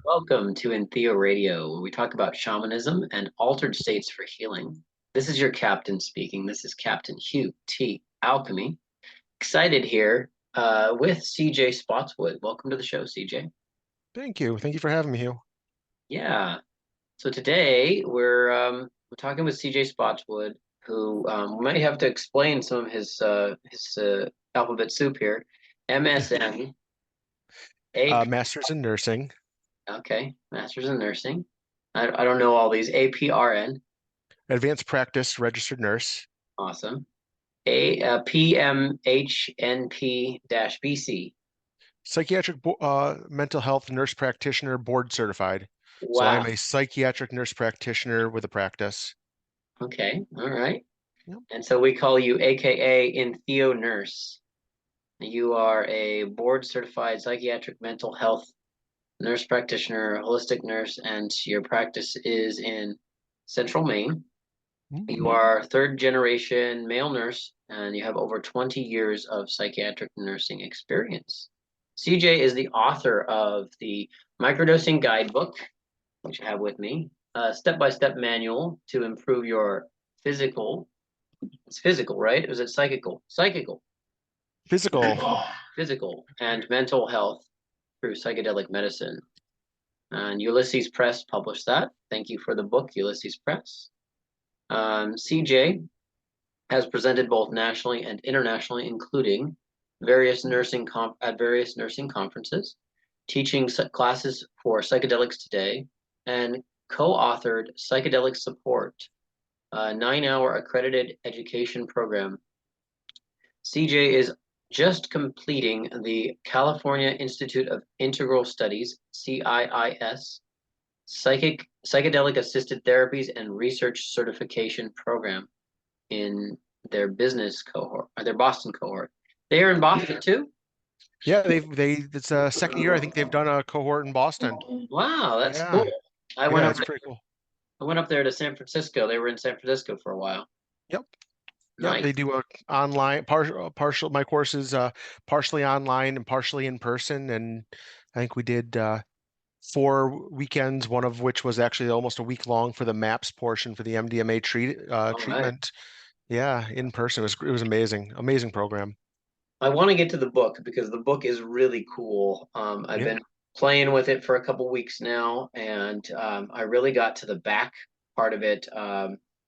Welcome to Entheo Radio, where we talk about shamanism and altered states for healing. This is your captain speaking. This is Captain Hugh T Alkemi. Excited here with CJ Spotswood. Welcome to the show, CJ. Thank you. Thank you for having me, Hugh. Yeah. So today we're talking with CJ Spotswood, who might have to explain some of his alphabet soup here. MSN, AP, Master's in nursing, okay, Masters in Nursing. I don't know all these. APRN. advanced practice registered nurse, Awesome. PMHNP-BC. psychiatric mental health nurse practitioner, board certified. So I Wow. am a psychiatric nurse practitioner with a practice. Okay. All right. Yep. And so we call you AKA Entheo Nurse. You are a board certified psychiatric mental health nurse practitioner, holistic nurse, and your practice is in Central Maine. You Mhm. are third generation male nurse and you have over 20 years of psychiatric nursing experience. CJ is the author of the Microdosing Guidebook, which I have with me, a step-by-step manual to improve your physical, it's physical, right? Or is it psychical? Psychical. Physical. Physical and mental health through psychedelic medicine. And Ulysses Press published that. Thank you for the book, Ulysses Press. CJ has presented both nationally and internationally, including at various nursing conferences, teaching classes for psychedelics today, and co-authored Psychedelic Support, a 9-hour accredited education program. CJ is just completing the California Institute of Integral Studies, CIIS, Psychedelic-Assisted Therapies and Research Certification Program in their business cohort or their Boston cohort. They are in Boston too? Yeah, it's a second year. I think they've done a cohort in Boston. Wow, that's cool. Yeah. I went Yeah, up it's pretty cool. I went up there to San Francisco. They were in San Francisco for a while. Yep. Yep. Nice. They do a online partial. My course is partially online and partially in person. And I think we did 4 weekends, one of which was actually almost a week long for the MAPS portion for the MDMA All right. treatment. Yeah, in person. It was amazing. Amazing program. I want to get to the book because the book is really cool. I've Yeah. been playing with it for a couple weeks now, and I really got to the back part of it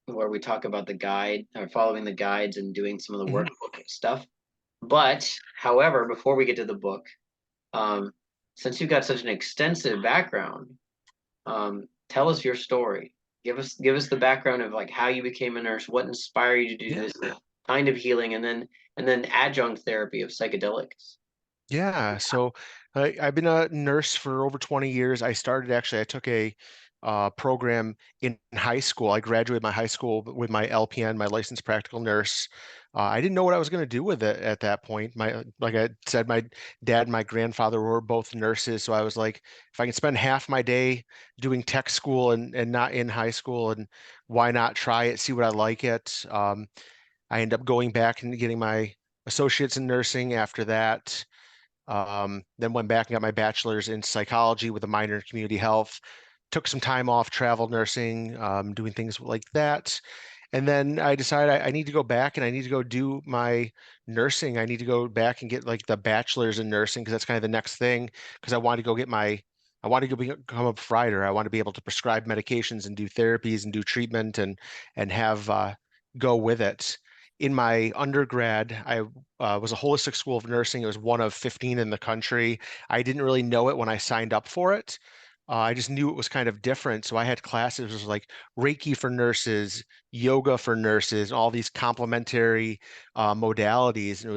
where we talk about the guide or following the guides and doing some of the Mhm. workbook stuff. But, however, before we get to the book, um, since you've got such an extensive background, tell us your story. Give us the background of like how you became a nurse, what inspired you to do Yeah. this kind of healing, and then adjunct therapy of psychedelics. Yeah. So I've been a nurse for over 20 years. I took a program in high school. I graduated my high school with my LPN, my licensed practical nurse. I didn't know what I was going to do with it at that point. Like I said, my dad and my grandfather were both nurses. So I was like, if I can spend half my day doing tech school and not in high school, and why not try it, see what I like it. I ended up going back and getting my associates in nursing after that. Then went back and got my bachelor's in psychology with a minor in community health. Took some time off travel nursing, doing things like that. And then I decided I need to go back and I need to go do my nursing. I need to go back and get like the bachelor's in nursing because that's kind of the next thing. Because I want to go become a provider. I want to be able to prescribe medications and do therapies and do treatment and have go with it. In my undergrad, I was a holistic school of nursing. It was one of 15 in the country. I didn't really know it when I signed up for it. I just knew it was kind of different. So I had classes like Reiki for nurses, yoga for nurses, all these complementary modalities. And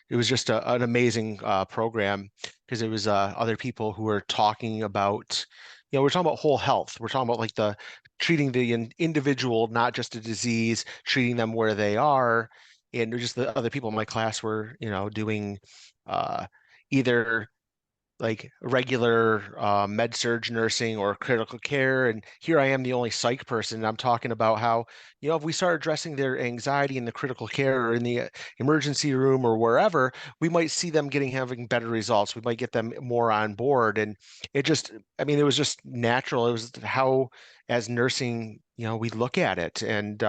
it was just an amazing program because it was other people who were talking about, we're talking about whole health. We're talking about like the treating the individual, not just a disease, treating them where they are. And just the other people in my class were, doing uh, either like regular med surg nursing or critical care. And here I am, the only psych person. And I'm talking about how, if we start addressing their anxiety in the critical care or in the emergency room or wherever, we might see them having better results. We might get them more on board. And it just, I mean, it was just natural. It was how, as nursing, we look at it. And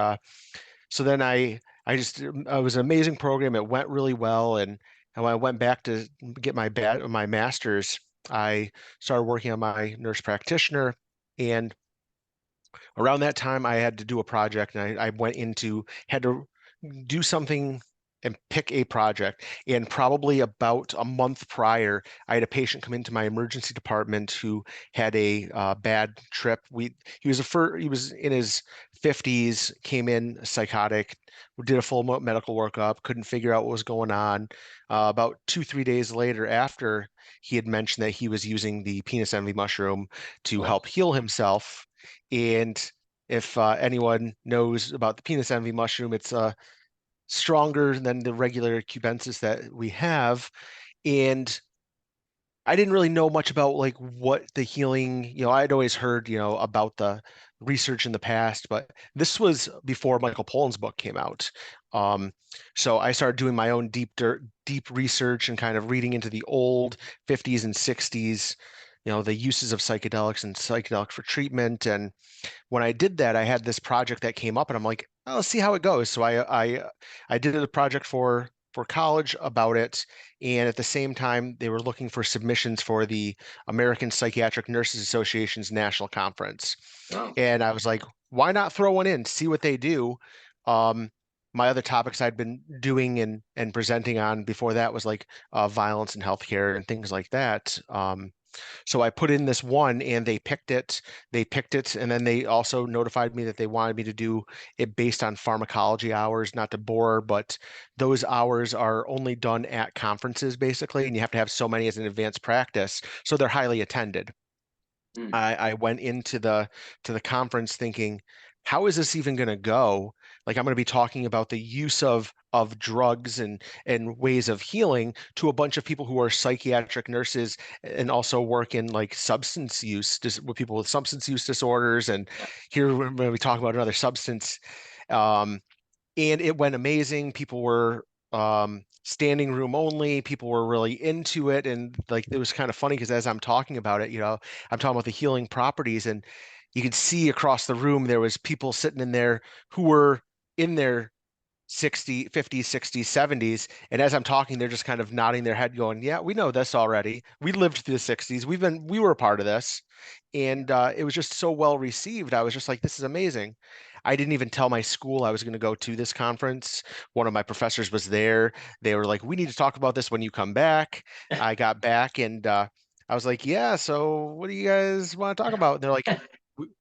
so then it was an amazing program. It went really well. And when I went back to get my master's, I started working on my nurse practitioner. And around that time, I had to do a project, and I had to do something and pick a project. And probably about a month prior, I had a patient come into my emergency department who had a bad trip. He was in his 50s, came in psychotic, did a full medical workup, couldn't figure out what was going on. About 2, 3 days later, after he had mentioned that he was using the penis envy mushroom to Oh, help heal himself. And if anyone knows about the penis envy mushroom, it's stronger than the regular cubensis that we have. And I didn't really know much about like what the healing, I'd always heard, about the research in the past, but this was before Michael Pollan's book came out. Um, so I started doing my own deep research and kind of reading into the old 50s and 60s, the uses of psychedelics and psychedelics for treatment. And when I did that, I had this project that came up, and I'm like, oh, let's see how it goes. So I did a project for college about it, and at the same time, they were looking for submissions for the American Psychiatric Nurses Association's national conference, oh, and I was like, why not throw one in, see what they do? Um, my other topics I'd been doing and presenting on before that was like violence in healthcare and things like that. So I put in this one and they picked it. They picked it. And then they also notified me that they wanted me to do it based on pharmacology hours, not to bore, but those hours are only done at conferences basically. And you have to have so many as an advanced practice. So they're highly attended. mm, I went into the conference thinking, how is this even going to go? Like I'm going to be talking about the use of drugs and ways of healing to a bunch of people who are psychiatric nurses and also work in like substance use with people with substance use disorders. And yeah, here we're going to be talking about another substance. Um, and it went amazing. People were standing room only. People were really into it, and like it was kind of funny because as I'm talking about it, I'm talking about the healing properties, and you could see across the room there was people sitting in there who were in their 60, 50s, 60s, 70s. And as I'm talking, they're just kind of nodding their head, going, yeah, we know this already. We lived through the 60s. We were a part of this. yeah. And it was just so well received. I was just like, this is amazing. I didn't even tell my school I was going to go to this conference. One of my professors was there. They were like, we need to talk about this when you come back. I got back and I was like, yeah, so what do you guys want to talk about? And they're like,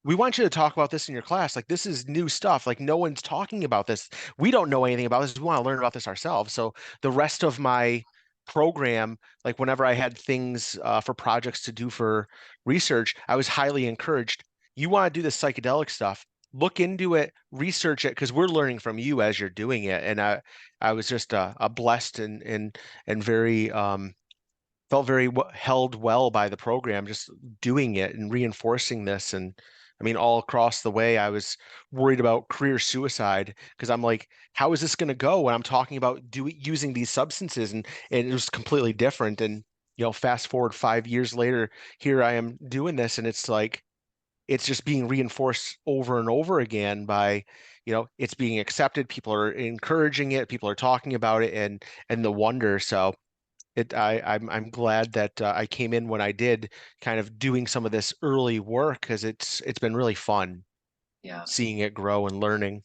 we want you to talk about this in your class. Like, this is new stuff. Like, no one's talking about this. We don't know anything about this. We want to learn about this ourselves. So the rest of my program, like whenever I had things for projects to do for research, I was highly encouraged. You want to do this psychedelic stuff, look into it, research it, because we're learning from you as you're doing it. And I was just a blessed and very felt very held well by the program, just doing it and reinforcing this. And I mean, all across the way, I was worried about career suicide because I'm like, how is this going to go when I'm talking about using these substances? And it was completely different. And, fast forward 5 years later, here I am doing this. And it's like, it's just being reinforced over and over again by, it's being accepted. People are encouraging it. People are talking about it and the wonder. So I'm glad that I came in when I did, kind of doing some of this early work because it's been really fun Yeah. seeing it grow and learning.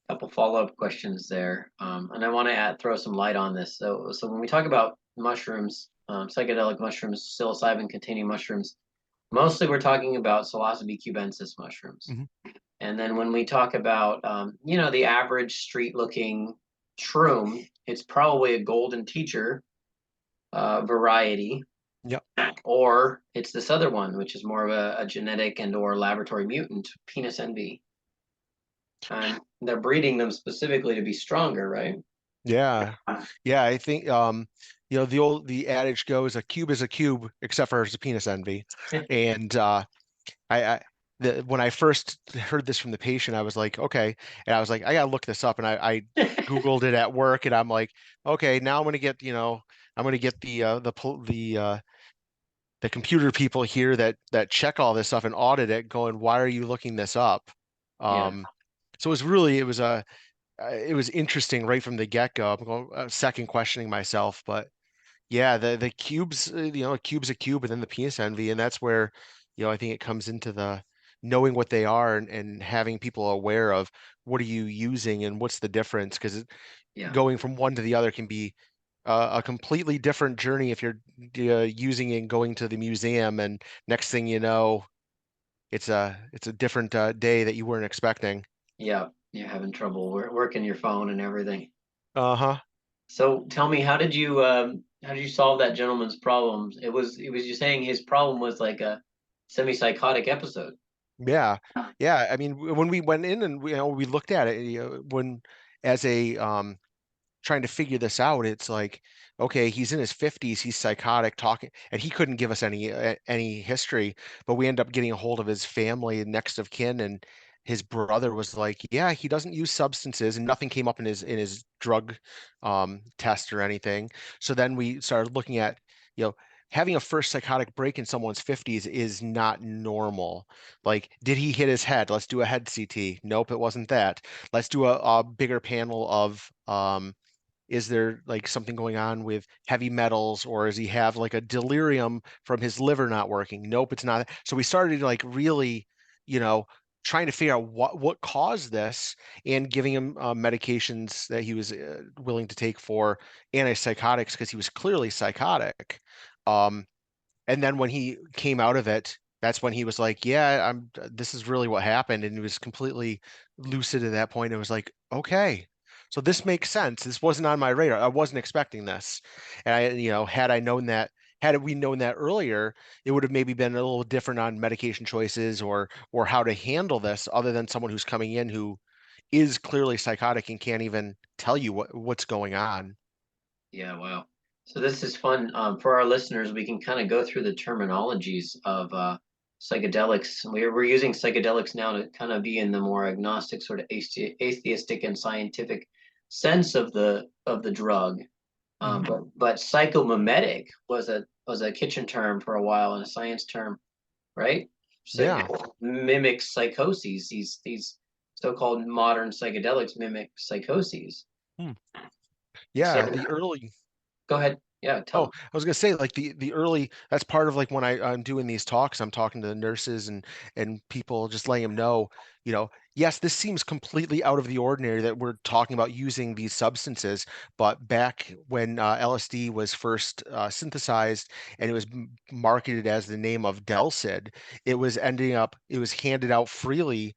Couple follow-up questions there. And I want to throw some light on this. So when we talk about mushrooms, psychedelic mushrooms, psilocybin-containing mushrooms, mostly we're talking about psilocybe cubensis mushrooms. Mhm. And then when we talk about, the average street-looking shroom, it's probably a golden teacher variety, Yep. or it's this other one, which is more of a genetic and or laboratory mutant, penis envy. And they're breeding them specifically to be stronger, right? Yeah. Yeah, I think the adage goes a cube is a cube except for it's a penis envy. And I when I first heard this from the patient, I was like, okay, and I was like, I gotta look this up, and I Googled it at work, and I'm like, okay, now I'm gonna get I'm gonna get the computer people here that check all this stuff and audit it, going, why are you looking this up? Yeah, Um, so it was interesting right from the get-go. I'm going second questioning myself, but yeah, the cubes, a cube's a cube, and then the penis envy, and that's where, I think it comes into the knowing what they are and having people aware of what are you using and what's the difference, because yeah, going from one to the other can be a completely different journey if you're using and going to the museum, and next thing you know, it's a different day that you weren't expecting. yeah. You're having trouble working your phone and everything. Uh-huh. So tell me, how did you solve that gentleman's problems? It was you saying his problem was like a semi-psychotic episode. Yeah. Yeah. I mean, when we went in and we looked at it, when as a trying to figure this out, it's like, okay, he's in his 50s, he's psychotic, talking, and he couldn't give us any history, but we end up getting a hold of his family and next of kin, and his brother was like, yeah, he doesn't use substances, and nothing came up in his drug test or anything. So then we started looking at, you know, having a first psychotic break in someone's 50s is not normal. Like, did he hit his head? Let's do a head CT. Nope, it wasn't that. Let's do a bigger panel of is there like something going on with heavy metals, or does he have like a delirium from his liver not working? Nope, it's not. So we started like really, you know, trying to figure out what caused this, and giving him medications that he was willing to take for antipsychotics because he was clearly psychotic. Um, and then when he came out of it, that's when he was like, "Yeah, this is really what happened," and he was completely lucid at that point. It was like, okay, so this makes sense. This wasn't on my radar. I wasn't expecting this, and had we known that earlier, it would have maybe been a little different on medication choices or how to handle this, other than someone who's coming in who is clearly psychotic and can't even tell you what's going on. Yeah, wow. So this is fun. For our listeners, we can kind of go through the terminologies of psychedelics. We're using psychedelics now to kind of be in the more agnostic, sort of atheistic and scientific sense of the drug. Mhm. But psychomimetic was a kitchen term for a while and a science term, right? So it Yeah. mimics psychoses. These so-called modern psychedelics mimic psychoses. Hmm. So Yeah, the early go ahead. Yeah, Oh, tell them. I was gonna say like the early that's part of like when I'm doing these talks, I'm talking to the nurses and people, just letting them know, yes, this seems completely out of the ordinary that we're talking about using these substances, but back when LSD was first synthesized and it was marketed as the name of Delcid, it was handed out freely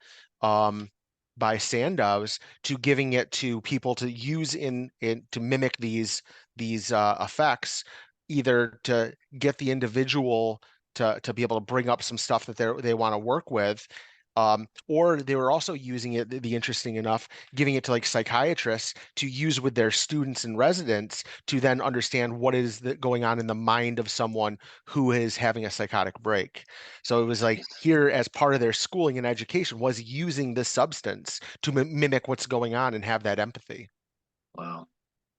by Sandows to giving it to people to use in to mimic these effects, either to get the individual to be able to bring up some stuff that they want to work with, or they were also using it, the interesting enough, giving it to like psychiatrists to use with their students and residents to then understand what is going on in the mind of someone who is having a psychotic break. So it was like here, as part of their schooling and education, was using this substance to mimic what's going on and have that empathy. Wow.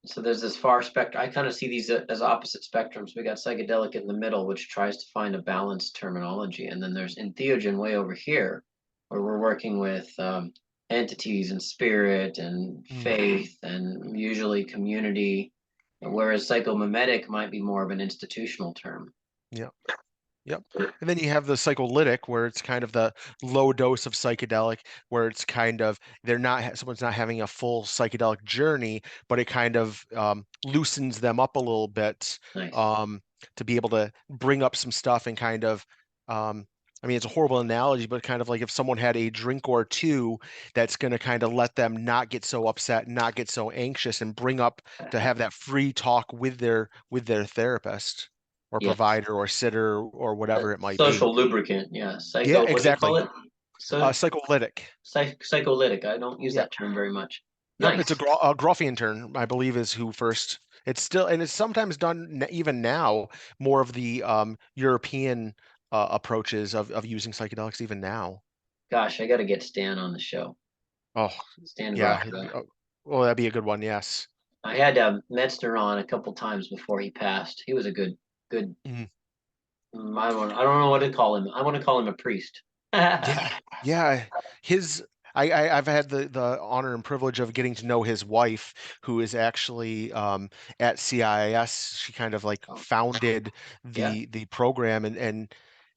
So there's this far spectrum. I kind of see these as opposite spectrums. We got psychedelic in the middle, which tries to find a balanced terminology, and then there's entheogen way over here, where we're working with entities and spirit and Mm, faith and usually community, whereas psychomimetic might be more of an institutional term. yeah. Yep. And then you have the psycholytic, where it's kind of the low dose of psychedelic, where it's kind of someone's not having a full psychedelic journey, but it kind of loosens them up a little bit, Nice. um, to be able to bring up some stuff and kind of, I mean, it's a horrible analogy, but kind of like if someone had a drink or two, that's going to kind of let them not get so upset, not get so anxious, and bring up to have that free talk with their therapist or Yeah. provider or sitter or whatever it might be. Social lubricant. Yeah. Yeah, What do you call exactly. it? So Psycholytic. psycholytic. I don't use Yeah. that term very much. Yep, it's Nice. a Groffian I believe, is who first. It's still, and it's sometimes done even now, more of the European approaches of using psychedelics even now. Gosh, I got to get Stan on the show. Oh, Stan brought yeah. it up. Oh, that'd be a good one. Yes. I had Metzner on a couple times before he passed. He was a good. Mhm. I don't know what to call him. I want to call him a priest. Yeah, yeah. His I've had the honor and privilege of getting to know his wife, who is actually at CIIS. She kind of like Oh, founded yeah. the program, and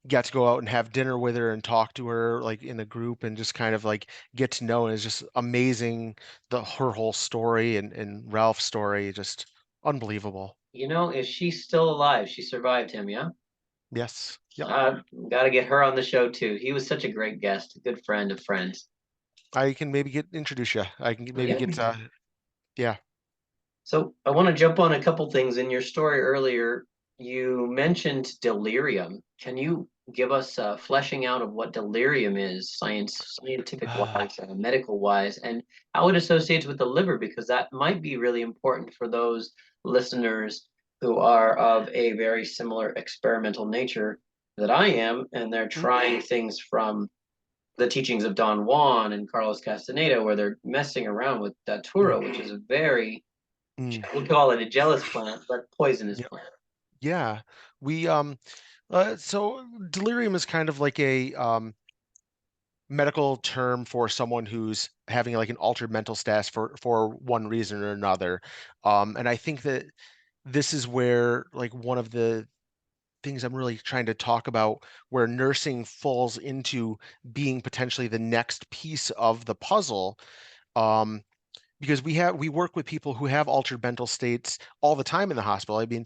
got to go out and have dinner with her and talk to her like in a group and just kind of like get to know. And it's just amazing, her whole story, and Ralph's story, just unbelievable. If she's still alive, she survived him, yeah? Yes. Yep. Uh, Got to get her on the show too. He was such a great guest, a good friend of friends. I can maybe introduce you. I can maybe Yeah. get yeah. So I want to jump on a couple things. In your story earlier, you mentioned delirium. Can you give us a fleshing out of what delirium is, scientific wise, medical wise, and how it associates with the liver? Because that might be really important for those listeners who are of a very similar experimental nature that I am, and they're Mm, trying things from the teachings of Don Juan and Carlos Castaneda, where they're messing around with mm, datura, which is a very, mm. we'll call it a jealous plant, but poisonous Yeah. plant. Yeah. We so delirium is kind of like a medical term for someone who's having like an altered mental status for one reason or another. And I think that this is where like one of the things I'm really trying to talk about, where nursing falls into being potentially the next piece of the puzzle. Um, because we work with people who have altered mental states all the time in the hospital. I mean,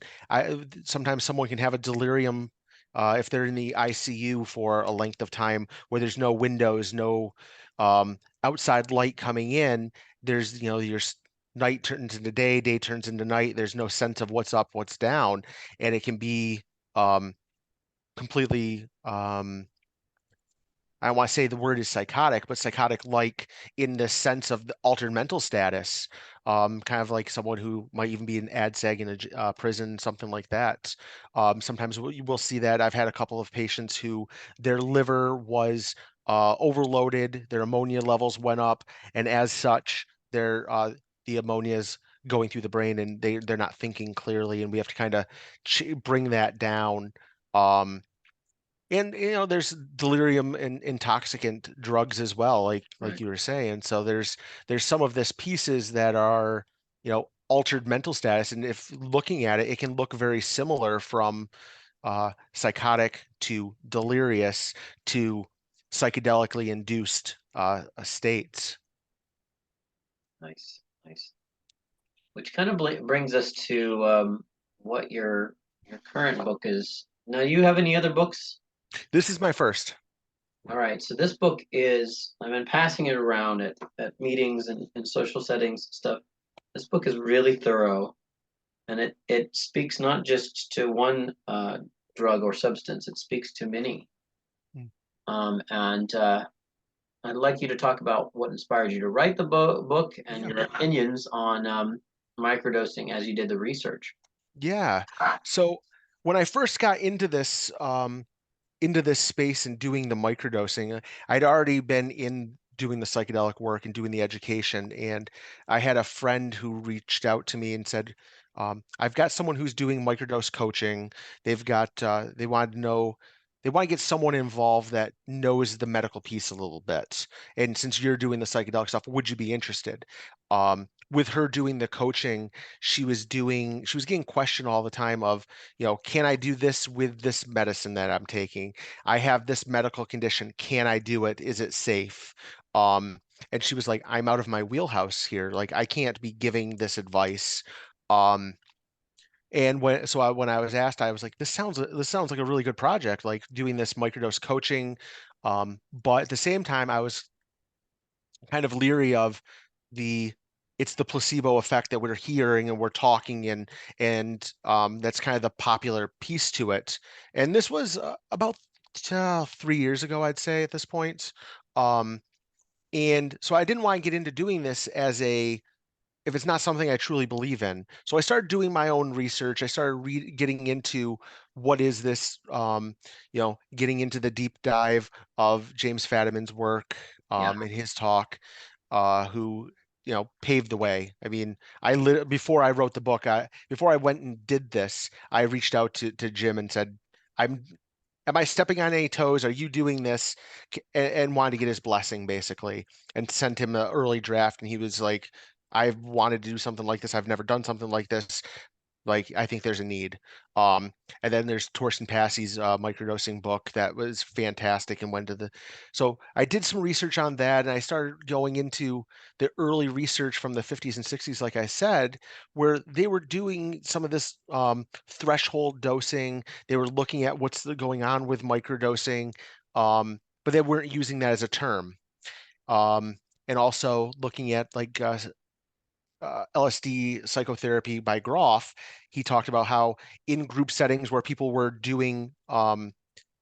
sometimes someone can have a delirium if they're in the ICU for a length of time where there's no windows, no outside light coming in. There's, night turns into day, day turns into night. There's no sense of what's up, what's down, and it can be um, completely I don't want to say the word is psychotic, but psychotic like in the sense of the altered mental status, kind of like someone who might even be an ADSEG in a prison, something like that. Sometimes you will see that. I've had a couple of patients who their liver was overloaded, their ammonia levels went up, and as such, the ammonia is going through the brain, and they're not thinking clearly, and we have to kind of bring that down. Um, and there's delirium and intoxicant drugs as well, like Right. you were saying. So there's some of this pieces that are, altered mental status. And if looking at it, it can look very similar from psychotic to delirious to psychedelically induced states. Nice, nice. Which kind of brings us to what your current book is. Now, do you have any other books? This is my first. All right, so this book is, I've been passing it around at meetings and social settings and stuff. This book is really thorough, and it speaks not just to one drug or substance, it speaks to many. Mm. And I'd like you to talk about what inspired you to write the book and Yeah. your opinions on microdosing as you did the research. Yeah. So when I first got into this space and doing the microdosing. I'd already been in doing the psychedelic work and doing the education, and I had a friend who reached out to me and said, "I've got someone who's doing microdose coaching. They wanted to know." They want to get someone involved that knows the medical piece a little bit. And since you're doing the psychedelic stuff, would you be interested? With her doing the coaching, she was getting questioned all the time of, can I do this with this medicine that I'm taking? I have this medical condition. Can I do it? Is it safe? And she was like, I'm out of my wheelhouse here. Like, I can't be giving this advice. Um, and when I was asked, I was like, this sounds like a really good project, like doing this microdose coaching. But at the same time, I was kind of leery of the it's the placebo effect that we're hearing and we're talking, and that's kind of the popular piece to it. And this was about 3 years ago, I'd say at this point. Um, And so I didn't want to get into doing this as if it's not something I truly believe in. So I started doing my own research. I started getting into what is this, getting into the deep dive of James Fadiman's work, Yeah. and his talk, who, paved the way. I mean, before I wrote the book, before I went and did this, I reached out to Jim and said, I'm am I stepping on any toes? Are you doing this? And wanted to get his blessing basically, and sent him an early draft. And he was like, I've wanted to do something like this. I've never done something like this. Like, I think there's a need. Um, and then there's Torsten Passey's microdosing book that was fantastic and went to so I did some research on that, and I started going into the early research from the 50s and 60s, like I said, where they were doing some of this threshold dosing. They were looking at what's going on with microdosing, but they weren't using that as a term. And also looking at like LSD psychotherapy by Groff, he talked about how in group settings where people were doing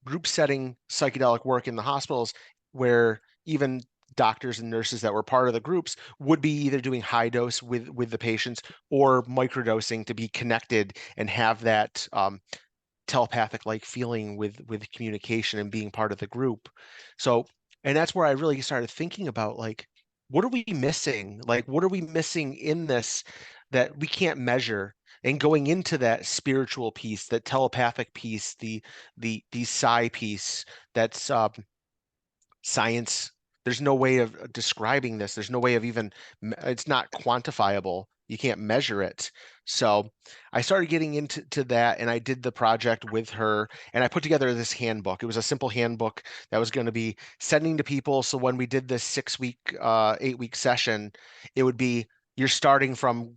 group setting psychedelic work in the hospitals, where even doctors and nurses that were part of the groups would be either doing high dose with the patients or microdosing to be connected and have that telepathic like feeling with communication and being part of the group. So, and that's where I really started thinking about like, what are we missing? Like, what are we missing in this that we can't measure? And going into that spiritual piece, that telepathic piece, the psi piece, that's science. There's no way of describing this. There's no way of even, it's not quantifiable. You can't measure it. So I started getting into that, and I did the project with her, and I put together this handbook. It was a simple handbook that was going to be sending to people. So when we did this 6-week, 8-week session, it would be, you're starting from,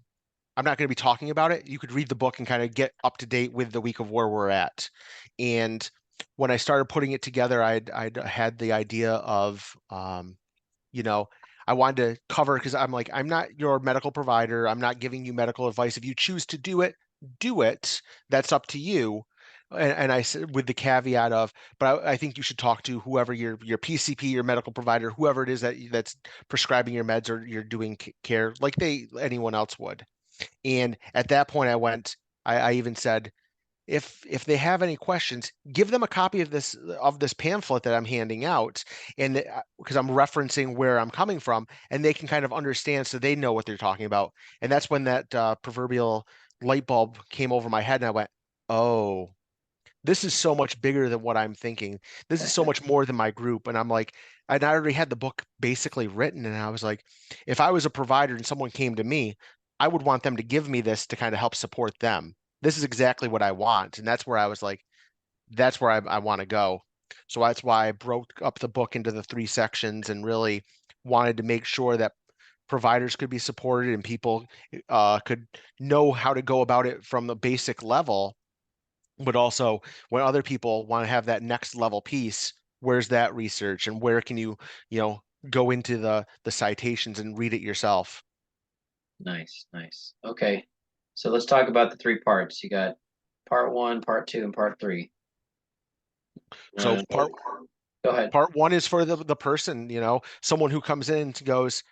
I'm not going to be talking about it. You could read the book and kind of get up to date with the week of where we're at. And when I started putting it together, I'd had the idea of, you know, I wanted to cover, because I'm like, I'm not your medical provider. I'm not giving you medical advice. If you choose to do it, do it. That's up to you. And I said with the caveat of, but I think you should talk to whoever your PCP, your medical provider, whoever it is that's prescribing your meds or you're doing care like anyone else would. And at that point, I even said, if they have any questions, give them a copy of this pamphlet that I'm handing out, and because I'm referencing where I'm coming from, and they can kind of understand, so they know what they're talking about. And that's when that proverbial light bulb came over my head, and I went, oh, this is so much bigger than what I'm thinking. This is so much more than my group. And I'm like, and I already had the book basically written. And I was like, if I was a provider and someone came to me, I would want them to give me this to kind of help support them. This is exactly what I want. And that's where I was like, that's where I want to go. So that's why I broke up the book into the 3 sections and really wanted to make sure that providers could be supported and people could know how to go about it from the basic level, but also when other people want to have that next level piece, where's that research and where can you go into the citations and read it yourself. Nice, nice. Okay. So let's talk about the three parts. You got part one, part two, and part three. So Go ahead. part one is for the person, someone who comes in and goes,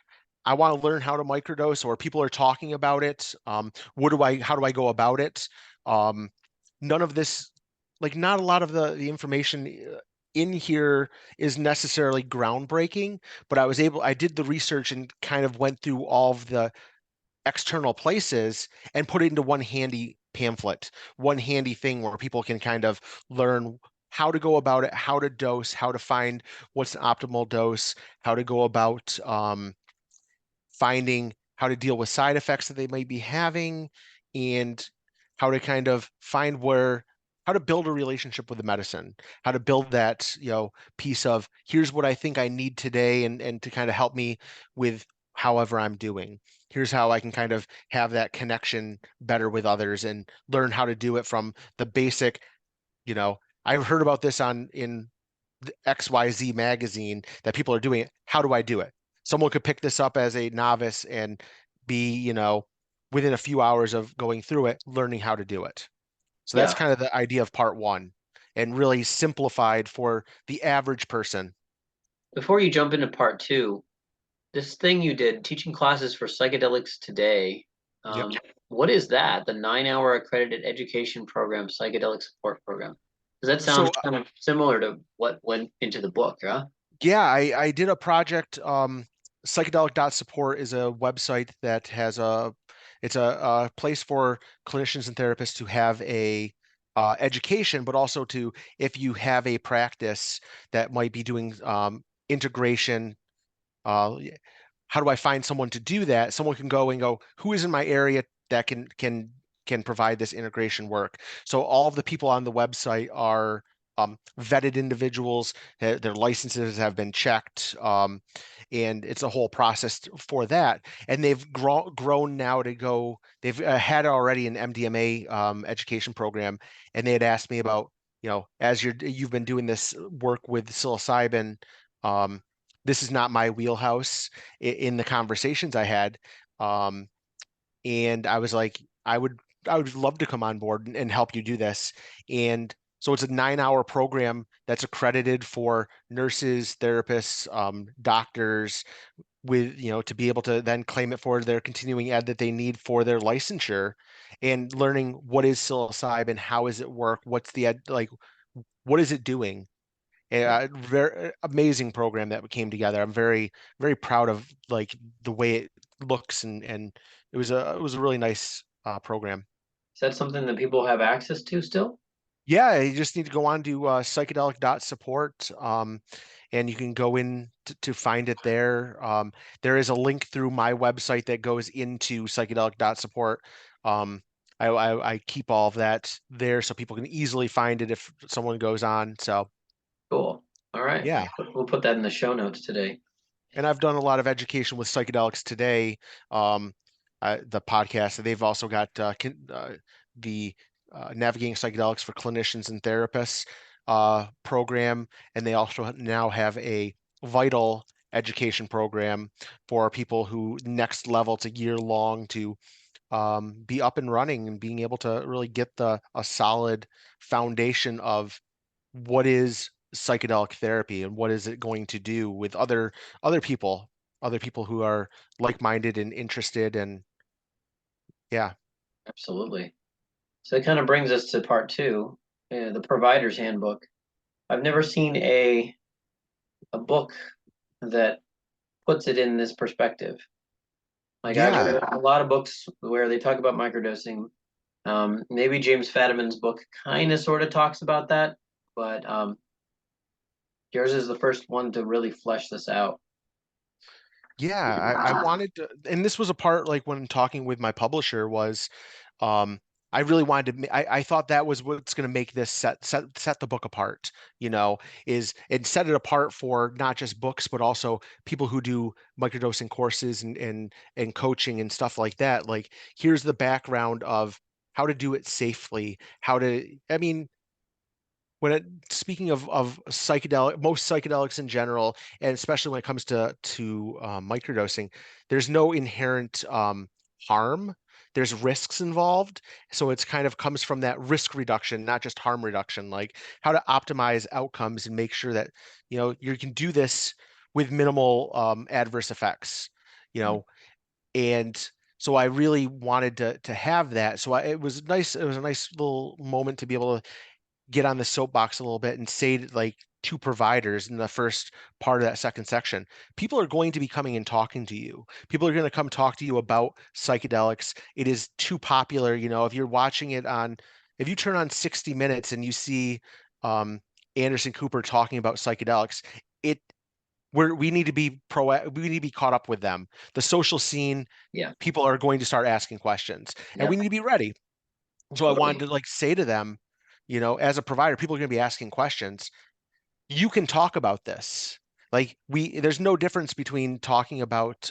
I want to learn how to microdose, or people are talking about it. How do I go about it? Um, None of this, like not a lot of the information in here is necessarily groundbreaking, but I did the research and kind of went through all of the external places and put it into one handy pamphlet, one handy thing where people can kind of learn how to go about it, how to dose, how to find what's an optimal dose, how to go about finding how to deal with side effects that they might be having, and how to kind of find how to build a relationship with the medicine, how to build that, piece of here's what I think I need today, and to kind of help me with however I'm doing. Here's how I can kind of have that connection better with others and learn how to do it from the basic, I've heard about this in the XYZ magazine that people are doing it. How do I do it? Someone could pick this up as a novice and be, within a few hours of going through it, learning how to do it. So that's Yeah. kind of the idea of part one, and really simplified for the average person. Before you jump into part two, this thing you did, teaching classes for psychedelics today. Yep. What is that? The 9-hour accredited education program, psychedelic support program. Does that sound So kind of similar to what went into the book, yeah? yeah, I did a project. Psychedelic.support is a website that has it's a place for clinicians and therapists to have a education, but also to, if you have a practice that might be doing integration, uh, how do I find someone to do that? Someone can go and go, who is in my area that can provide this integration work? So all of the people on the website are vetted individuals. Their licenses have been checked, and it's a whole process for that. And they've grown now to go. They've had already an MDMA education program, and they had asked me about, as you've been doing this work with psilocybin. Um, this is not my wheelhouse in the conversations I had. Um, and I was like, I would love to come on board and help you do this. And so it's a 9-hour program that's accredited for nurses, therapists, doctors, with, to be able to then claim it for their continuing ed that they need for their licensure, and learning what is psilocybin, how does it work, what's the ed, like, what is it doing? Very amazing program that came together. I'm very, very proud of like the way it looks, and it was a really nice program. Is that something that people have access to still? Yeah, you just need to go on to psychedelic.support, and you can go in to find it there. There is a link through my website that goes into psychedelic.support. I keep all of that there so people can easily find it if someone goes on. So Cool. All right. yeah. We'll put that in the show notes today. And I've done a lot of education with psychedelics today. Um, the podcast. They've also got the Navigating Psychedelics for Clinicians and Therapists program, and they also now have a vital education program for people who next level. It's a year long to be up and running and being able to really get a solid foundation of what is psychedelic therapy and what is it going to do with other people, other people who are like-minded and interested. And yeah. Absolutely. So that kind of brings us to part two, the provider's handbook. I've never seen a book that puts it in this perspective. Like I've Yeah. read a lot of books where they talk about microdosing. Maybe James Fadiman's book kind of sort of talks about that, but yours is the first one to really flesh this out. Yeah, I wanted to, and this was a part, like when talking with my publisher, was um I really wanted to I thought that was what's going to make this set the book apart, is and set it apart for not just books, but also people who do microdosing courses and coaching and stuff like that. Like, here's the background of how to do it safely, how to, I mean, speaking of most psychedelics in general, and especially when it comes to microdosing, there's no inherent harm. There's risks involved, so it's kind of comes from that risk reduction, not just harm reduction. Like, how to optimize outcomes and make sure that you can do this with minimal adverse effects. You know, and so I really wanted to have that. So it was nice. It was a nice little moment to be able to get on the soapbox a little bit and say like to providers in the first part of that second section, people are going to be coming and talking to you. People are going to come talk to you about psychedelics. It is too popular. If you're watching it if you turn on 60 Minutes and you see um, Anderson Cooper talking about psychedelics, it we need to be we need to be caught up with them. The social scene, Yeah, people are going to start asking questions, and yeah, we need to be ready. So I wanted totally. to like say to them, as a provider, people are going to be asking questions. You can talk about this. Like, there's no difference between talking about,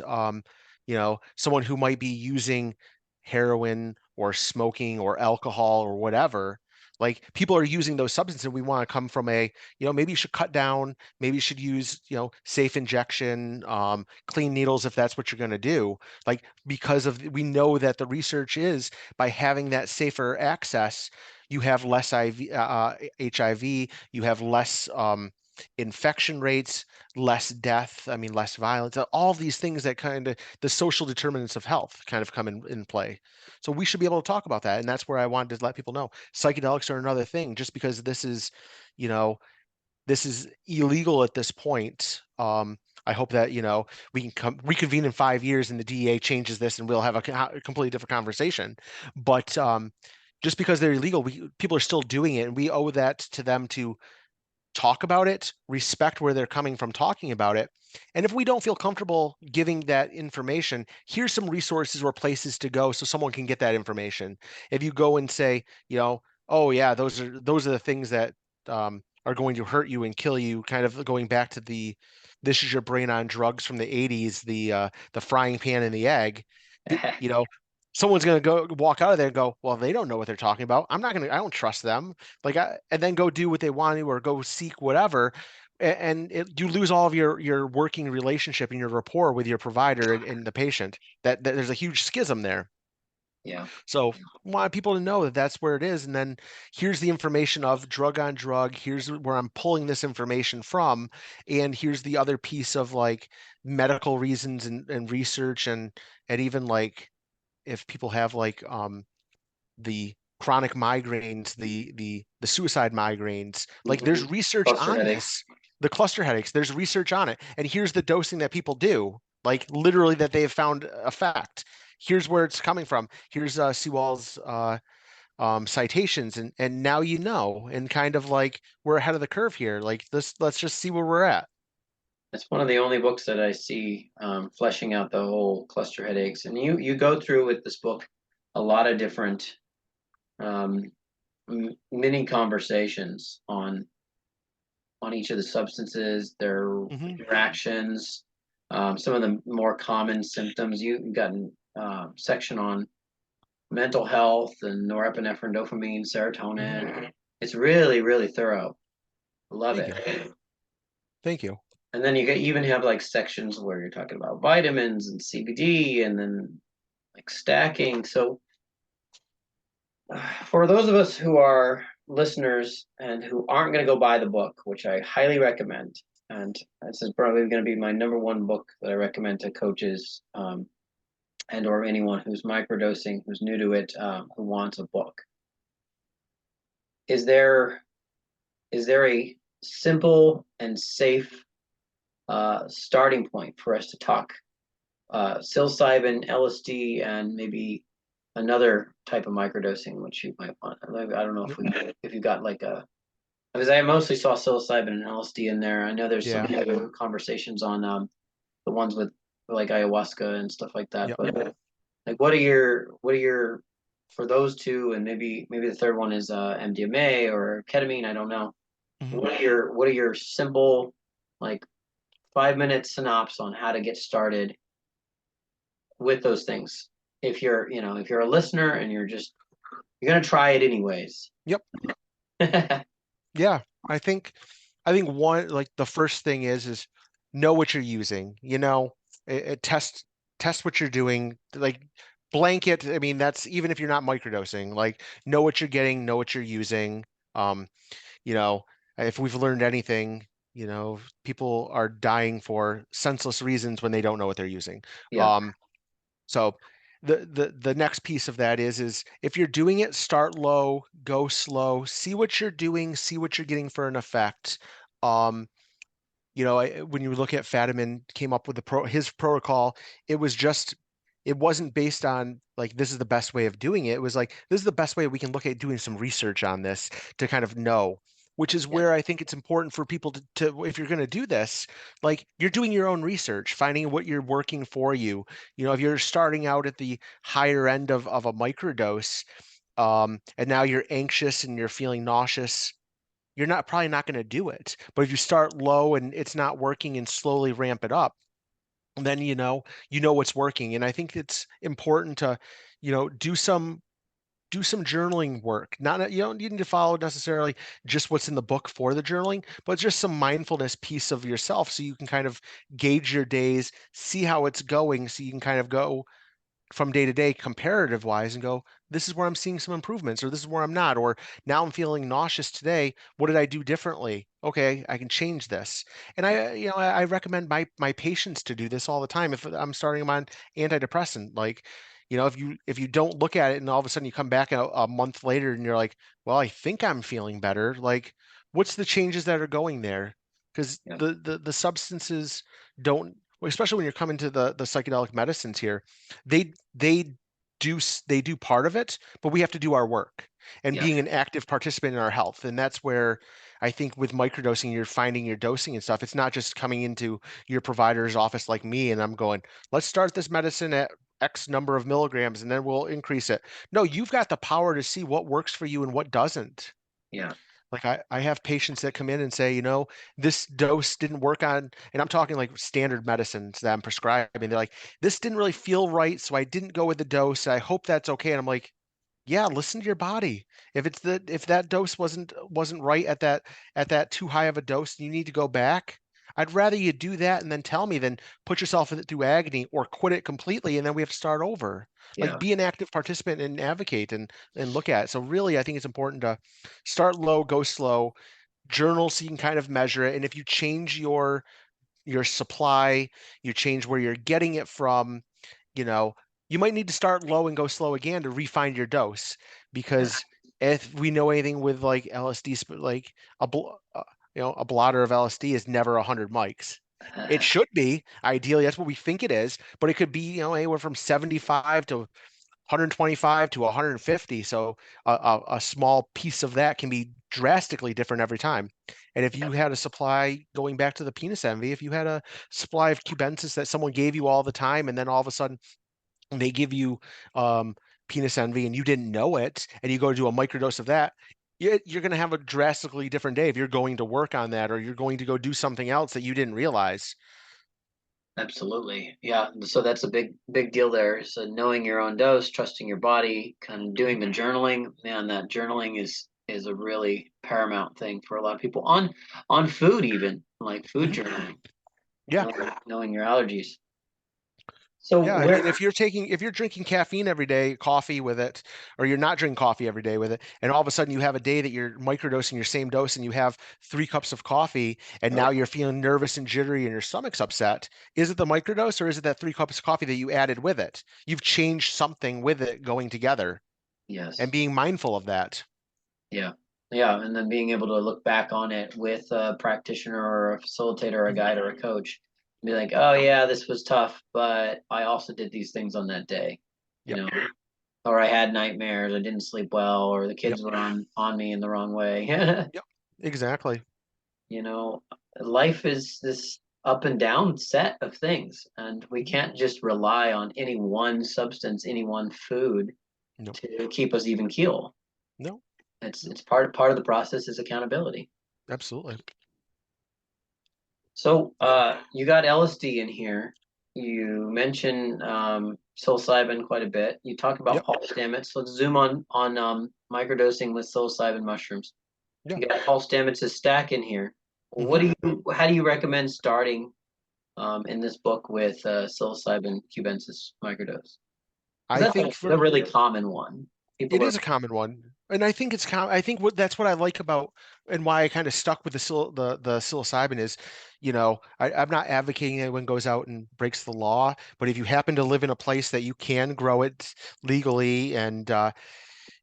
someone who might be using heroin or smoking or alcohol or whatever. Like, people are using those substances, and we want to come from maybe you should cut down, maybe you should use, safe injection, clean needles if that's what you're going to do. Like, because we know that the research is, by having that safer access, you have less HIV, you have less infection rates, less death, I mean, less violence, all these things that kind of the social determinants of health kind of come in play. So we should be able to talk about that. And that's where I wanted to let people know psychedelics are another thing. Just because this is, this is illegal at this point. I hope that, we can reconvene in 5 years and the DEA changes this and we'll have a completely different conversation. But just because they're illegal, people are still doing it, and we owe that to them to talk about it, respect where they're coming from talking about it. And if we don't feel comfortable giving that information, here's some resources or places to go so someone can get that information. If you go and say, oh yeah, those are the things that are going to hurt you and kill you, kind of going back to this is your brain on drugs from the 80s, the frying pan and the egg. You know, someone's going to go walk out of there and go, well, they don't know what they're talking about. I don't trust them. And then go do what they want to or go seek whatever. And you lose all of your working relationship and your rapport with your provider and the patient. That there's a huge schism there. Yeah. So I want people to know that that's where it is. And then here's the information of drug on drug. Here's where I'm pulling this information from. And here's the other piece of like medical reasons and research and even like if people have like the chronic migraines, the suicide migraines, like there's research Cluster on headaches. this, the cluster headaches, there's research on it. And here's the dosing that people do, like literally that they have found effect. Here's where it's coming from. Here's Sewall's citations, and now and kind of like we're ahead of the curve here. Like this, let's just see where we're at. It's one of the only books that I see fleshing out the whole cluster headaches. And you go through with this book a lot of different mini conversations on each of the substances, their interactions, some of the more common symptoms. You've got a section on mental health and norepinephrine, dopamine, serotonin. It's really, really thorough. Love Thank it. you. Thank you. And then you even have like sections where you're talking about vitamins and CBD and then like stacking. So for those of us who are listeners and who aren't going to go buy the book, which I highly recommend, and this is probably going to be my number one book that I recommend to coaches and or anyone who's microdosing, who's new to it, who wants a book. Is there a simple and safe starting point for us to talk psilocybin, LSD, and maybe another type of microdosing, which you might want? I don't know if you got like a, because I mostly saw psilocybin and LSD in there. I know there's some other conversations on the ones with like ayahuasca and stuff like that. But like, what are your for those two, and maybe the third one is MDMA or ketamine. I don't know. What are your simple like 5-minute synopsis on how to get started with those things? If you're a listener and you're gonna try it anyways. Yep. Yeah, I think one, like the first thing is know what you're using. Test what you're doing. Like blanket. I mean, that's even if you're not microdosing. Like know what you're getting, know what you're using. You know, if we've learned anything, people are dying for senseless reasons when they don't know what they're using. Yeah. So the next piece of that is if you're doing it, start low, go slow, see what you're doing, see what you're getting for an effect. When you look at Fadiman came up with his protocol, it wasn't based on like this is the best way of doing it. It was like this is the best way we can look at doing some research on this to kind of know, which is where I think it's important for people to if you're going to do this, like you're doing your own research, finding what you're working for you. If you're starting out at the higher end of a microdose, and now you're anxious and you're feeling nauseous, you're probably not going to do it. But if you start low and it's not working and slowly ramp it up, then what's working. And I think it's important to, do some journaling work. Not you don't need to follow necessarily just what's in the book for the journaling, but just some mindfulness piece of yourself so you can kind of gauge your days, see how it's going, so you can kind of go from day to day comparative wise and go, this is where I'm seeing some improvements, or this is where I'm not, or now I'm feeling nauseous today. What did I do differently? Okay, I can change this. And I recommend my patients to do this all the time. If I'm starting them on antidepressant, like, if you don't look at it and all of a sudden you come back a month later and you're like, well, I think I'm feeling better. Like, what's the changes that are going there? Because Yeah. the substances don't, especially when you're coming to the psychedelic medicines here, they they do part of it, but we have to do our work and Yes. being an active participant in our health. And that's where I think with microdosing, you're finding your dosing and stuff. It's not just coming into your provider's office like me and I'm going, let's start this medicine at X number of milligrams and then we'll increase it. No, you've got the power to see what works for you and what doesn't. Yeah. Like I have patients that come in and say, this dose didn't work on, and I'm talking like standard medicines that I'm prescribing. They're like, this didn't really feel right, so I didn't go with the dose. I hope that's okay. And I'm like, yeah, listen to your body. If that dose wasn't right at that too high of a dose, you need to go back. I'd rather you do that and then tell me than put yourself through agony or quit it completely and then we have to start over. Like Yeah. be an active participant and advocate and look at it. So really, I think it's important to start low, go slow, journal so you can kind of measure it. And if you change your supply, you change where you're getting it from, you know, you might need to start low and go slow again to refine your dose Yeah. because if we know anything with like LSD, like a blotter of LSD is never 100 mics. It should be ideally that's what we think it is, but it could be anywhere from 75 to 125 to 150. So a small piece of that can be drastically different every time. And if Yeah. you had a supply going back to the penis envy, if you had a supply of cubensis that someone gave you all the time, and then all of a sudden they give you um, penis envy and you didn't know it, and you go do a microdose of that, you're going to have a drastically different day if you're going to work on that or you're going to go do something else that you didn't realize. Absolutely. Yeah. So that's a big deal there. So knowing your own dose, trusting your body, kind of doing the journaling. Man, that journaling is a really paramount thing for a lot of people on food, even like food Mhm. journaling, Yeah. knowing your allergies. So Yeah, I where mean, if you're drinking caffeine every day, coffee with it, or you're not drinking coffee every day with it, and all of a sudden you have a day that you're microdosing your same dose and you have 3 cups of coffee, and now you're feeling nervous and jittery and your stomach's upset, is it the microdose or is it that 3 cups of coffee that you added with it? You've changed something with it going together and yes. being mindful of that. Yeah. Yeah. And then being able to look back on it with a practitioner or a facilitator or a Mhm. guide or a coach, be like, oh yeah, this was tough, but I also did these things on that day, you Yep. know, or I had nightmares, I didn't sleep well, or the Yep. kids were on me in the wrong way. Yep. Exactly. You know, life is this up and down set of things, and we Mhm. can't just rely on any one substance, any one food No. to keep us even keel. No. It's part of the process is accountability. Absolutely. So, Yep. you got LSD in here. You mentioned psilocybin quite a bit. You talk about Yep. pulse stamets. Let's zoom on microdosing with psilocybin mushrooms. Yeah. You got pulse stamets' stack in here. Hmm. How do you recommend starting in this book with psilocybin cubensis microdose? I Because think that's a really common one. it People are, is a common one, and I think I think that's what I like about and why I kind of stuck with the psilocybin is, I'm not advocating anyone goes out and breaks the law, but if you happen to live in a place that you can grow it legally and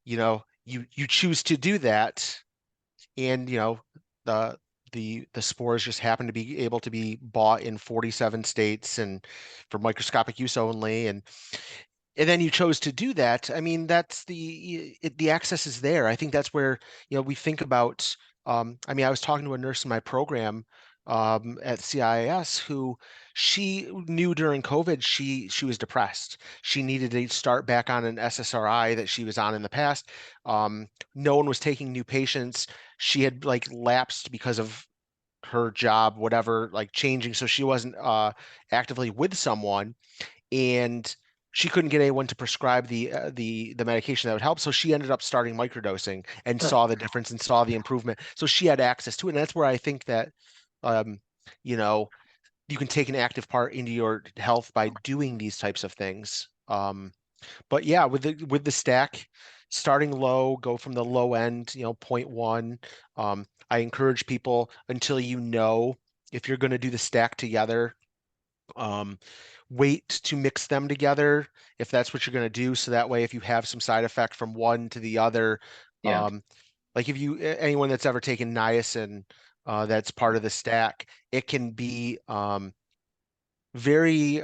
you choose to do that, and the the spores just happen to be able to be bought in 47 states and for microscopic use only, and then you chose to do that. I mean, that's the access is there. I think that's where, we think about, I mean, I was talking to a nurse in my program at CIIS who she knew during COVID she was depressed. She needed to start back on an SSRI that she was on in the past. No one was taking new patients. She had like lapsed because of her job, whatever, like changing. So she wasn't actively with someone and she couldn't get anyone to prescribe the medication that would help. So she ended up starting microdosing and saw the difference and saw the improvement. So she had access to it. And that's where I think that um, you know, you can take an active part into your health by doing these types of things. But yeah, with the stack, starting low, go from the low end, 0.1. I encourage people until you know if you're going to do the stack together, um, wait to mix them together if that's what you're going to do. So that way, if you have some side effect from one to the other, Yeah. like if anyone that's ever taken niacin, that's part of the stack, it can be very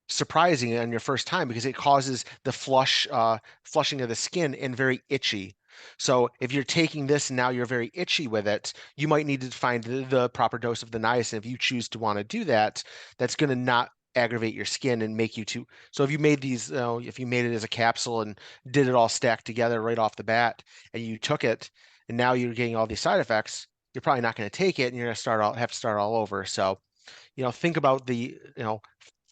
surprising on your first time because it causes the flushing of the skin and very itchy. So if you're taking this and now you're very itchy with it, you might need to find the proper dose of the niacin. If you choose to want to do that, that's going to not aggravate your skin and make you too. So if you made these, if you made it as a capsule and did it all stacked together right off the bat, and you took it, and now you're getting all these side effects, you're probably not going to take it, and you're going to have to start all over. So think about the,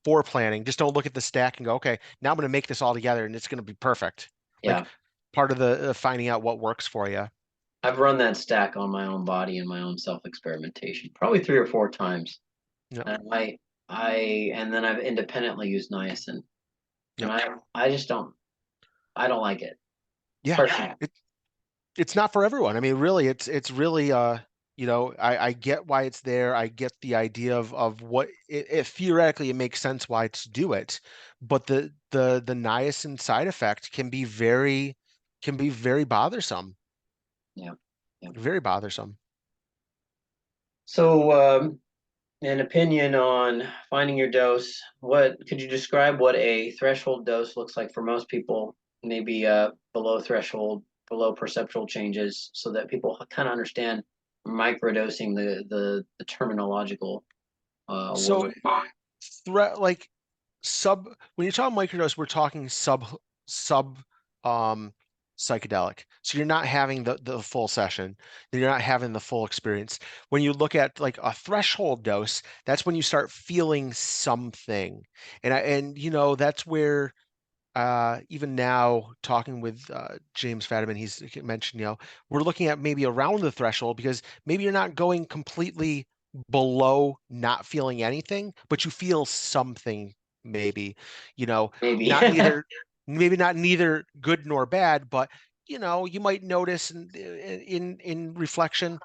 for planning. Just don't look at the stack and go, okay, now I'm going to make this all together and it's going to be perfect. Yeah. Like part of the finding out what works for you. I've run that stack on my own body and my own self-experimentation, probably 3 or 4 times. Yep. And and then I've independently used niacin. And Yep. I just I don't like it. Yeah. Personally. It's not for everyone. I mean, really, it's really I get why it's there. I get the idea of what it theoretically it makes sense why to do it, but the niacin side effect can be very bothersome. Yeah. Yeah. Very bothersome. So, an opinion on finding your dose. What could you describe what a threshold dose looks like for most people? Maybe below threshold, below perceptual changes, so that people kind of understand microdosing, the terminological So word. threat like sub when you talk microdose, we're talking sub um psychedelic. So you're not having the full session. You're not having the full experience. When you look at like a threshold dose, that's when you start feeling something. And that's where even now talking with James Fadiman, he's mentioned, we're looking at maybe around the threshold because maybe you're not going completely below not feeling anything, but you feel something maybe, Maybe. not neither, maybe not neither good nor bad, but you might notice in reflection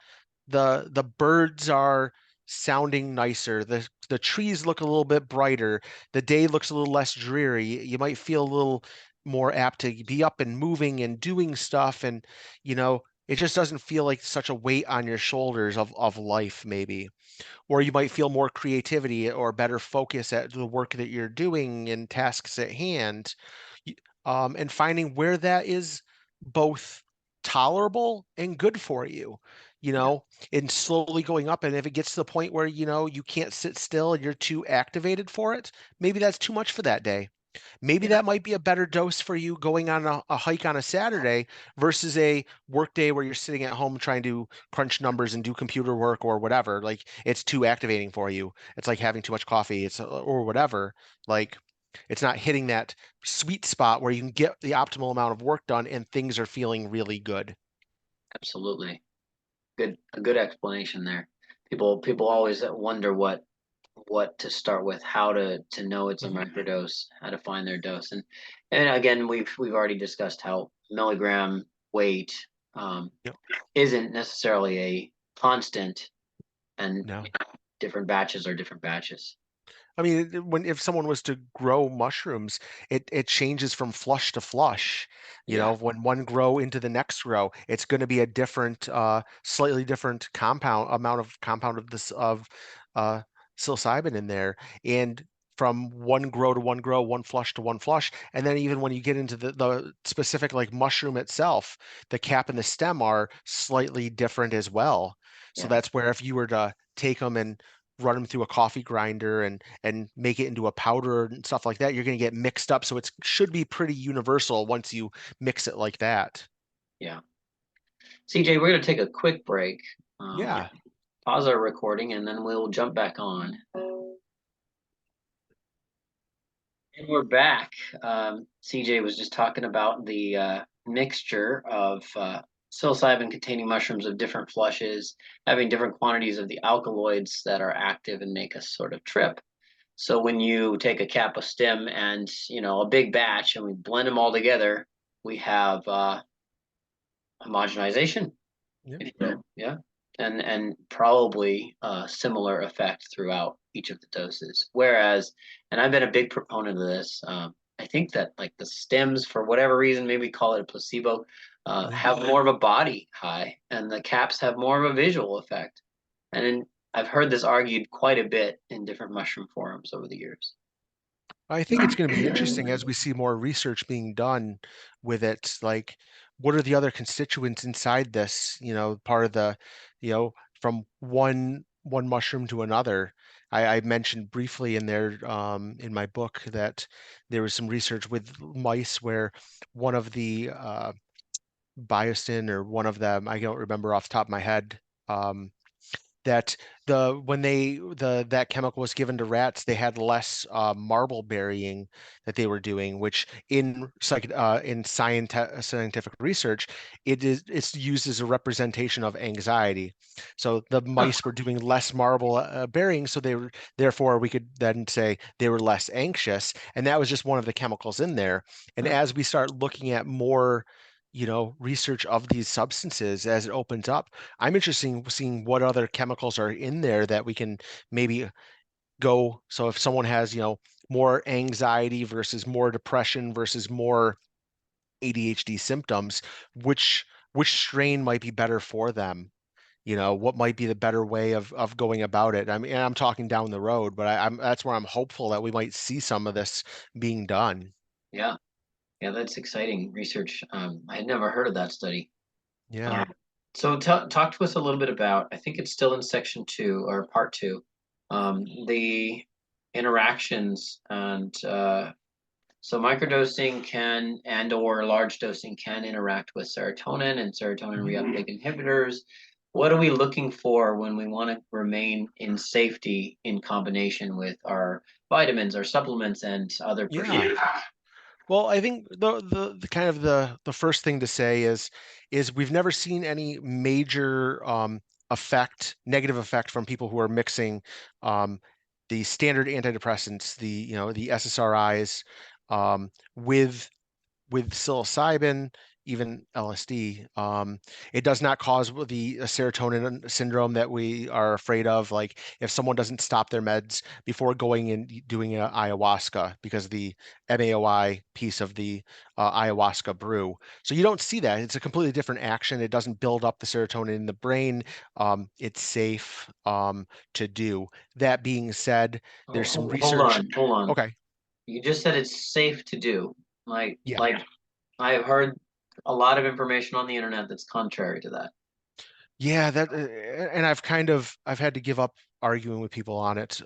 the birds are sounding nicer, the trees look a little bit brighter, the day looks a little less dreary. You might feel a little more apt to be up and moving and doing stuff, and it just doesn't feel like such a weight on your shoulders of life maybe. Or you might feel more creativity or better focus at the work that you're doing and tasks at hand. And finding where that is both tolerable and good for you, you Yeah. know, and slowly going up. And if it gets to the point where, you can't sit still and you're too activated for it, maybe that's too much for that day. Maybe Yeah. that might be a better dose for you going on a hike on a Saturday versus a work day where you're sitting at home trying to crunch numbers and do computer work or whatever. Like it's too activating for you. It's like having too much coffee. Or whatever. Like it's not hitting that sweet spot where you can get the optimal amount of work done and things are feeling really good. Absolutely. A good explanation there. People always wonder what to start with, how to know it's a Mhm. microdose, how to find their dose, and again we've already discussed how milligram weight um, Yep. isn't necessarily a constant, and No. different batches are different batches. I mean, if someone was to grow mushrooms, it changes from flush to flush. Yeah, When one grow into the next grow, it's going to be a different, slightly different amount of compound of this of uh, psilocybin in there, and from one grow to one grow, one flush to one flush, and then even when you get into the specific like mushroom itself, the cap and the stem are slightly different as well. So yeah, that's where if you were to take them and run them through a coffee grinder and make it into a powder and stuff like that, you're going to get mixed up. So it should be pretty universal once you mix it like that. yeah. CJ, we're gonna take a quick break, Yeah. pause our recording, and then we'll jump back on. And we're back. CJ was just talking about the mixture of psilocybin containing mushrooms of different flushes, having different quantities of the alkaloids that are active and make us sort of trip. So when you take a kappa stem and, a big batch and we blend them all together, we have homogenization, Yeah. if you will. Yeah. And probably a similar effect throughout each of the doses. Whereas, and I've been a big proponent of this, I think that like the stems, for whatever reason, maybe call it a placebo, Yeah. have more of a body high, and the caps have more of a visual effect. And I've heard this argued quite a bit in different mushroom forums over the years. I think it's going to be interesting as we see more research being done with it. Like, what are the other constituents inside this? Part of the, from one mushroom to another. I mentioned briefly in there in my book that there was some research with mice where one of the biostin or one of them, I don't remember off the top of my head, that that chemical was given to rats, they had less marble burying that they were doing, which in scientific research, it's used as a representation of anxiety. So the Huh. mice were doing less marble burying, so therefore we could then say they were less anxious, and that was just one of the chemicals in there. And as we start looking at more research of these substances as it opens up, I'm interested in seeing what other chemicals are in there that we can maybe go. So if someone has, more anxiety versus more depression versus more ADHD symptoms, which strain might be better for them? What might be the better way of going about it? I mean, I'm talking down the road, but that's where I'm hopeful that we might see some of this being done. Yeah, yeah, that's exciting research. I had never heard of that study. Yeah. Um, so talk to us a little bit about, I think it's still in section 2 or part 2, the interactions and so microdosing can and or large dosing can interact with serotonin and serotonin reuptake inhibitors. What are we looking for when we want to remain in safety in combination with our vitamins, our supplements, and other Yeah. procedures? Well, I think the kind of the first thing to say is we've never seen any major negative effect from people who are mixing um, the standard antidepressants, the SSRIs, with psilocybin, even LSD. It does not cause the serotonin syndrome that we are afraid of. Like if someone doesn't stop their meds before going and doing a ayahuasca because of the MAOI piece of the ayahuasca brew. So you don't see that. It's a completely different action. It doesn't build up the serotonin in the brain. It's safe to do. That being said, there's some Hold research. on, hold on. Okay. You just said it's safe to do. Like, Yeah. like I've heard a lot of information on the internet that's contrary to that. Yeah, and I've had to give up arguing with people on it.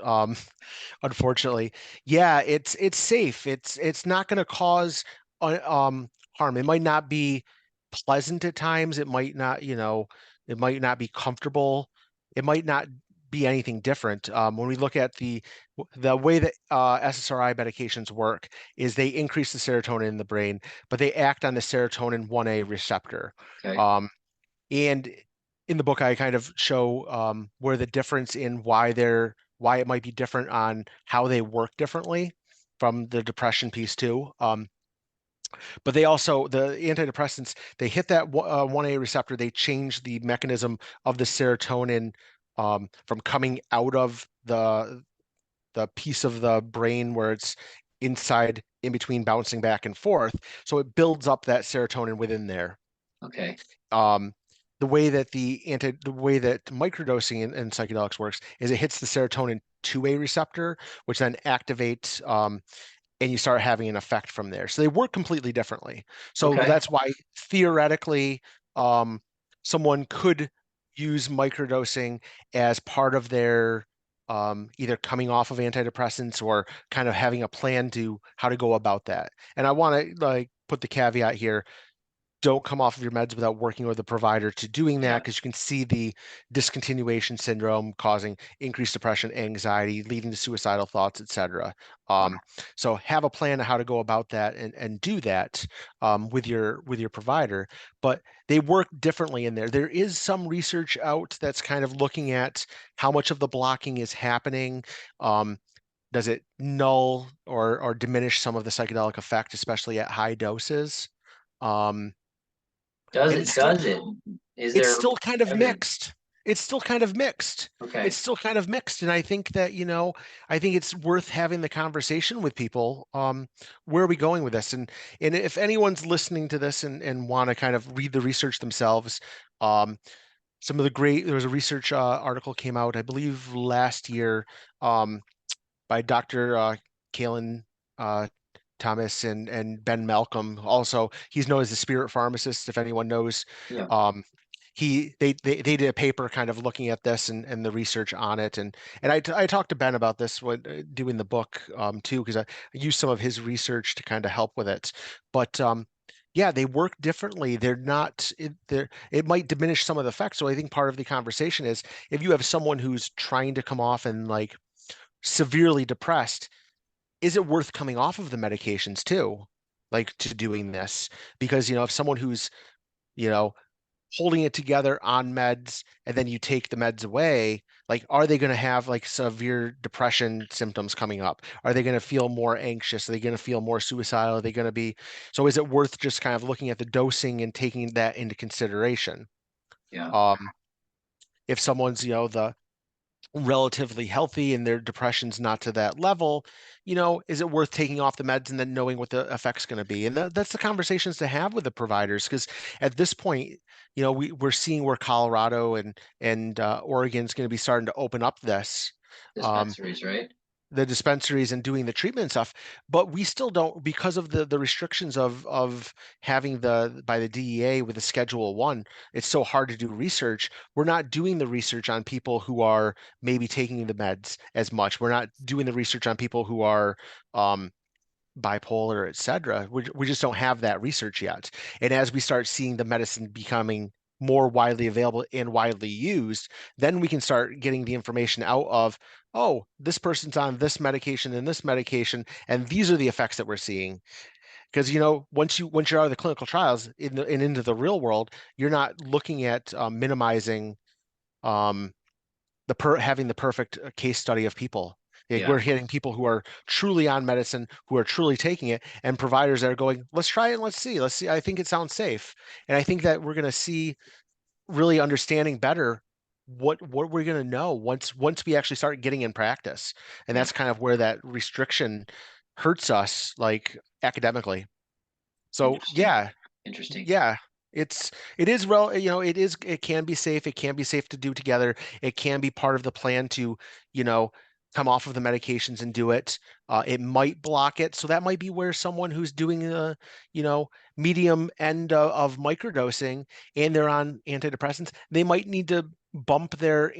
Unfortunately, yeah, it's safe. It's not going to cause harm. It might not be pleasant at times. It might not, it might not be comfortable. It might not be anything different. When we look at the way that SSRI medications work, is they increase the serotonin in the brain, but they act on the serotonin 1A receptor. Okay. Um, and in the book, I kind of show where the difference in why it might be different on how they work differently from the depression piece too. But the antidepressants, they hit that 1A receptor, they change the mechanism of the serotonin from coming out of the piece of the brain where it's inside in between bouncing back and forth. So it builds up that serotonin within there. Okay. um, the way that microdosing in psychedelics works is it hits the serotonin 2A receptor, which then activates and you start having an effect from there. So they work completely differently. So Okay. that's why theoretically um, someone could use microdosing as part of their either coming off of antidepressants or kind of having a plan to how to go about that. And I want to like put the caveat here, don't come off of your meds without working with a provider to doing that, Yeah. because you can see the discontinuation syndrome causing increased depression, anxiety, leading to suicidal thoughts, etc. So have a plan on how to go about that and do that with your provider. But they work differently in there. There is some research out that's kind of looking at how much of the blocking is happening. Um, does it null or diminish some of the psychedelic effect, especially at high doses? Um, Does and it? Does it? Is it's there still kind of evidence? mixed. It's still kind of mixed. It's Okay. still kind of mixed. And I think that, I think it's worth having the conversation with people. Where are we going with this? And if anyone's listening to this and want to kind of read the research themselves, um, there was a research article came out, I believe last year, um, by Dr. Kalen uh, Thomas and Ben Malcolm. Also, he's known as the spirit pharmacist, if anyone knows. Yeah. Um, they did a paper kind of looking at this and the research on it. And I talked to Ben about this when doing the book too, because I used some of his research to kind of help with it. But yeah, they work differently. They're not it might diminish some of the effects. So I think part of the conversation is if you have someone who's trying to come off and like severely depressed, is it worth coming off of the medications too, like to doing this? Because, if someone who's, you know, holding it together on meds and then you take the meds away, like, are they going to have like severe depression symptoms coming up? Are they going to feel more anxious? Are they going to feel more suicidal? Are they going to be, so is it worth just kind of looking at the dosing and taking that into consideration? Yeah. Um, if someone's, the relatively healthy and their depression's not to that level, is it worth taking off the meds and then knowing what the effect's going to be? And that's the conversations to have with the providers, because at this point, we're seeing where Colorado and Oregon's going to be starting to open up this. Um, Dispensaries, right? the dispensaries and doing the treatment stuff, but we still don't, because of the restrictions of having by the DEA with the Schedule 1. It's so hard to do research. We're not doing the research on people who are maybe taking the meds as much. We're not doing the research on people who are um, bipolar, et cetera. We just don't have that research yet. And as we start seeing the medicine becoming more widely available and widely used, then we can start getting the information out of, oh, this person's on this medication and this medication, and these are the effects that we're seeing. Because once you're out of the clinical trials and into the real world, you're not looking at minimizing um, having the perfect case study of people. Like, Yeah. we're hitting people who are truly on medicine, who are truly taking it, and providers that are going, let's try it and let's see. Let's see. I think it sounds safe. And I think that we're going to see really understanding better what we're going to know once we actually start getting in practice. And Yeah. that's kind of where that restriction hurts us, like academically. So Interesting. yeah, Interesting. yeah, it is rel it can be safe. It can be safe to do together. It can be part of the plan to, you know, come off of the medications and do it. It might block it. So that might be where someone who's doing the, medium end of microdosing and they're on antidepressants, they might need to bump their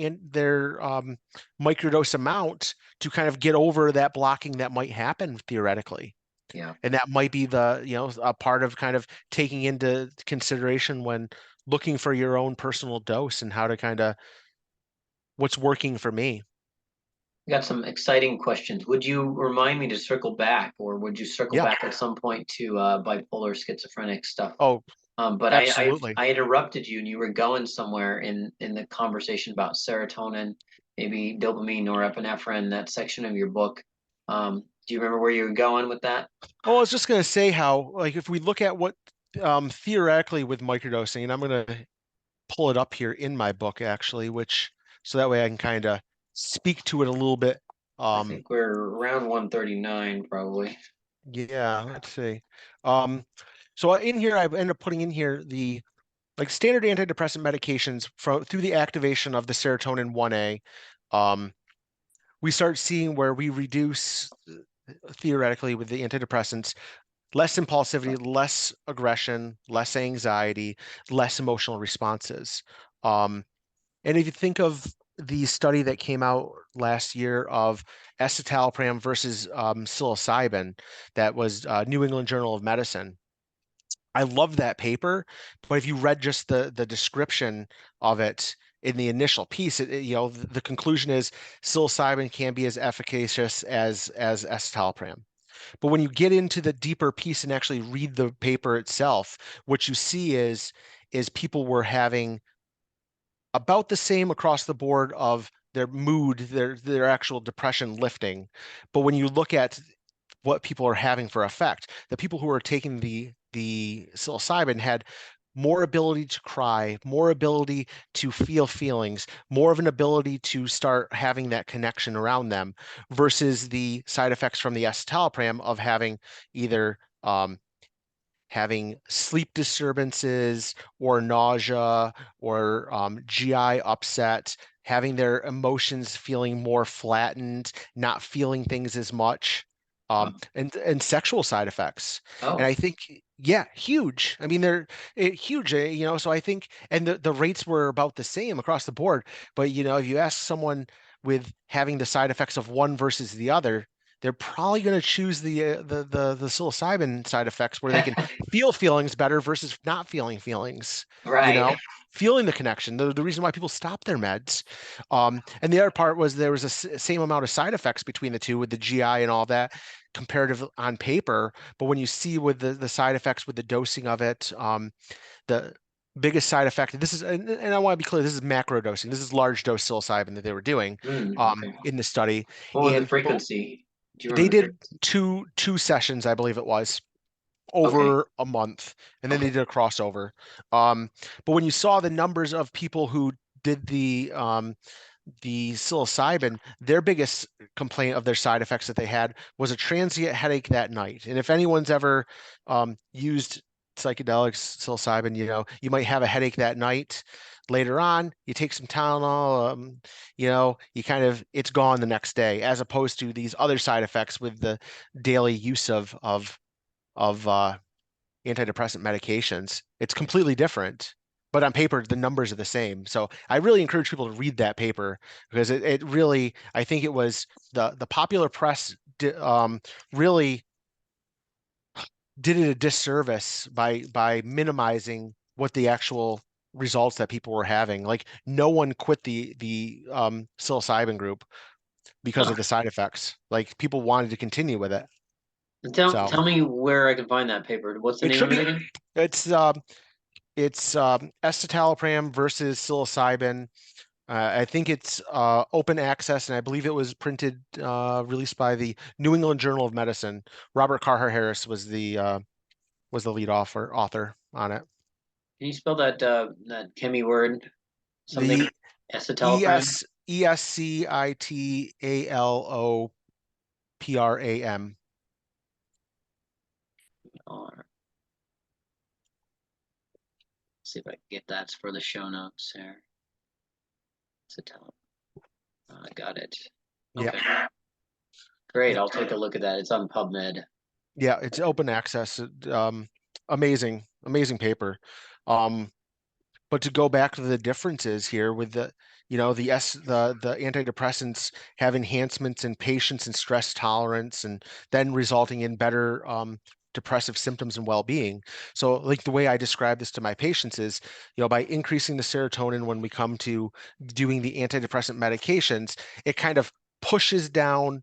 microdose amount to kind of get over that blocking that might happen theoretically. Yeah. And that might be a part of kind of taking into consideration when looking for your own personal dose and how to kind of what's working for me. Got some exciting questions. Would you remind me to circle back, or would you circle Yeah. back at some point to bipolar schizophrenic stuff? Oh, But absolutely. I interrupted you, and you were going somewhere in the conversation about serotonin, maybe dopamine, norepinephrine, that section of your book. Do you remember where you were going with that? Oh, I was just going to say how, like, if we look at what theoretically with microdosing, and I'm going to pull it up here in my book actually, which so that way I can kind of speak to it a little bit. I Um, think we're around 139, probably. yeah, let's see. Um, so in here, I ended up putting in here the like standard antidepressant medications through the activation of the serotonin 1A. Um, we start seeing where we reduce theoretically with the antidepressants less impulsivity, less aggression, less anxiety, less emotional responses. Um, and if you think of the study that came out last year of escitalopram versus psilocybin, that was New England Journal of Medicine. I love that paper, but if you read just the description of it in the initial piece, the conclusion is psilocybin can be as efficacious as escitalopram. But when you get into the deeper piece and actually read the paper itself, what you see is people were having about the same across the board of their mood, their actual depression lifting. But when you look at what people are having for effect, the people who are taking the psilocybin had more ability to cry, more ability to feel feelings, more of an ability to start having that connection around them versus the side effects from the escitalopram of having either having sleep disturbances or nausea or GI upset, having their emotions feeling more flattened, not feeling things as much, Wow. and sexual side effects. And Oh, I think, yeah, huge. I mean, they're huge, so I think, and the rates were about the same across the board. But, if you ask someone with having the side effects of one versus the other, they're probably going to choose the psilocybin side effects where they can feel feelings better versus not feeling feelings, you right. know, feeling the connection, the reason why people stop their meds. And the other part was there was a same amount of side effects between the two with the GI and all that comparative on paper. But when you see with the side effects with the dosing of it, the biggest side effect, this is, and I want to be clear, this is macro dosing. This is large dose psilocybin that they were doing Okay. in the study. What was the And but frequency? Do you they remember the did frequency? two sessions, I believe it was, Okay. over a month, and then they Okay. did a crossover. Um, but when you saw the numbers of people who did the psilocybin, their biggest complaint of their side effects that they had was a transient headache that night. And if anyone's ever used psychedelics, psilocybin, you might have a headache that night. Later on, you take some Tylenol, you kind of it's gone the next day, as opposed to these other side effects with the daily use of antidepressant medications. It's completely different, but on paper, the numbers are the same. So I really encourage people to read that paper because it really, I think it was the popular press really did it a disservice by minimizing what the actual results that people were having. Like no one quit the psilocybin group because Huh. of the side effects. Like people wanted to continue with it. And Tell So tell me where I can find that paper. What's the it name should of it be again? it's escitalopram versus psilocybin. I think it's open access, and I believe it was released by the New England Journal of Medicine. Robert Carhart Harris was the lead author on it. Can you spell that chemi word? Something The acetylpram? ESCITALOPRAM. Or see if I can get that for the show notes here. Acetyl. I got it. Yeah, Okay. Great. yeah, I'll take a look at that. It's on PubMed. yeah. It's open access. Amazing, amazing paper. Um, But to go back to the differences here with the antidepressants have enhancements in patience and stress tolerance, and then resulting in better depressive symptoms and well-being. So, like the way I describe this to my patients is, by increasing the serotonin when we come to doing the antidepressant medications, it kind of pushes down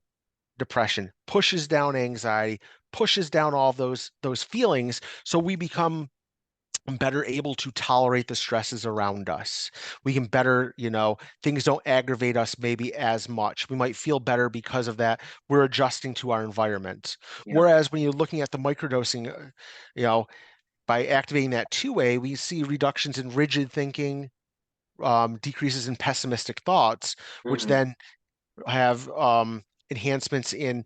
depression, pushes down anxiety, pushes down all those feelings, so we become better able to tolerate the stresses around us. We can better, things don't aggravate us maybe as much. We might feel better because of that. We're adjusting to our environment. Yeah. Whereas when you're looking at the microdosing, you know, by activating that two-way, we see reductions in rigid thinking, decreases in pessimistic thoughts, which Hmm. then have enhancements in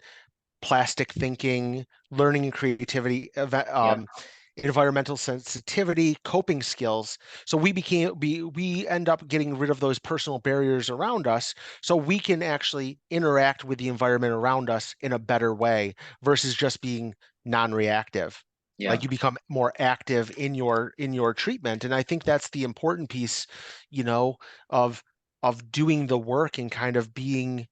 plastic thinking, learning and creativity, Yeah. environmental sensitivity, coping skills. So we end up getting rid of those personal barriers around us, so we can actually interact with the environment around us in a better way versus just being non-reactive. Yeah. Like you become more active in your treatment, and I think that's the important piece, you know, of doing the work and kind of being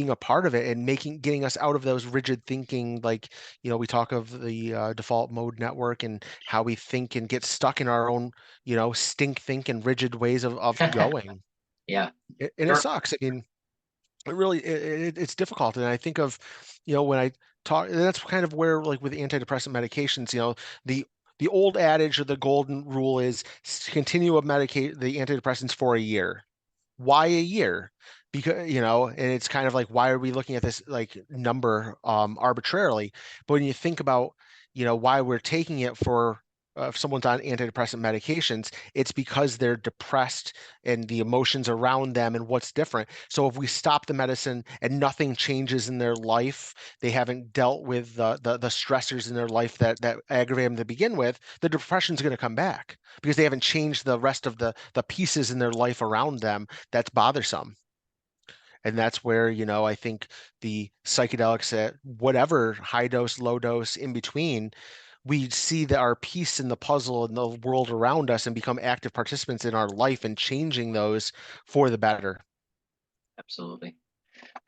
a part of it and getting us out of those rigid thinking, like we talk of the default mode network and how we think and get stuck in our own stink think and rigid ways of going. Yeah. And it Sure. sucks. I mean, it really it's difficult. And I think of when I talk, and that's kind of where, like, with antidepressant medications, the the old adage or the golden rule is continue to medicate the antidepressants for a year. Why a year? because, and it's kind of like, why are we looking at this like number arbitrarily? But when you think about, why we're taking it for if someone's on antidepressant medications, it's because they're depressed and the emotions around them and what's different. So if we stop the medicine and nothing changes in their life, they haven't dealt with the stressors in their life that aggravate them to begin with, the depression's going to come back because they haven't changed the rest of the pieces in their life around them that's bothersome. And that's where, I think the psychedelics at whatever high dose, low dose, in between, we see that our piece in the puzzle and the world around us and become active participants in our life and changing those for the better. Absolutely.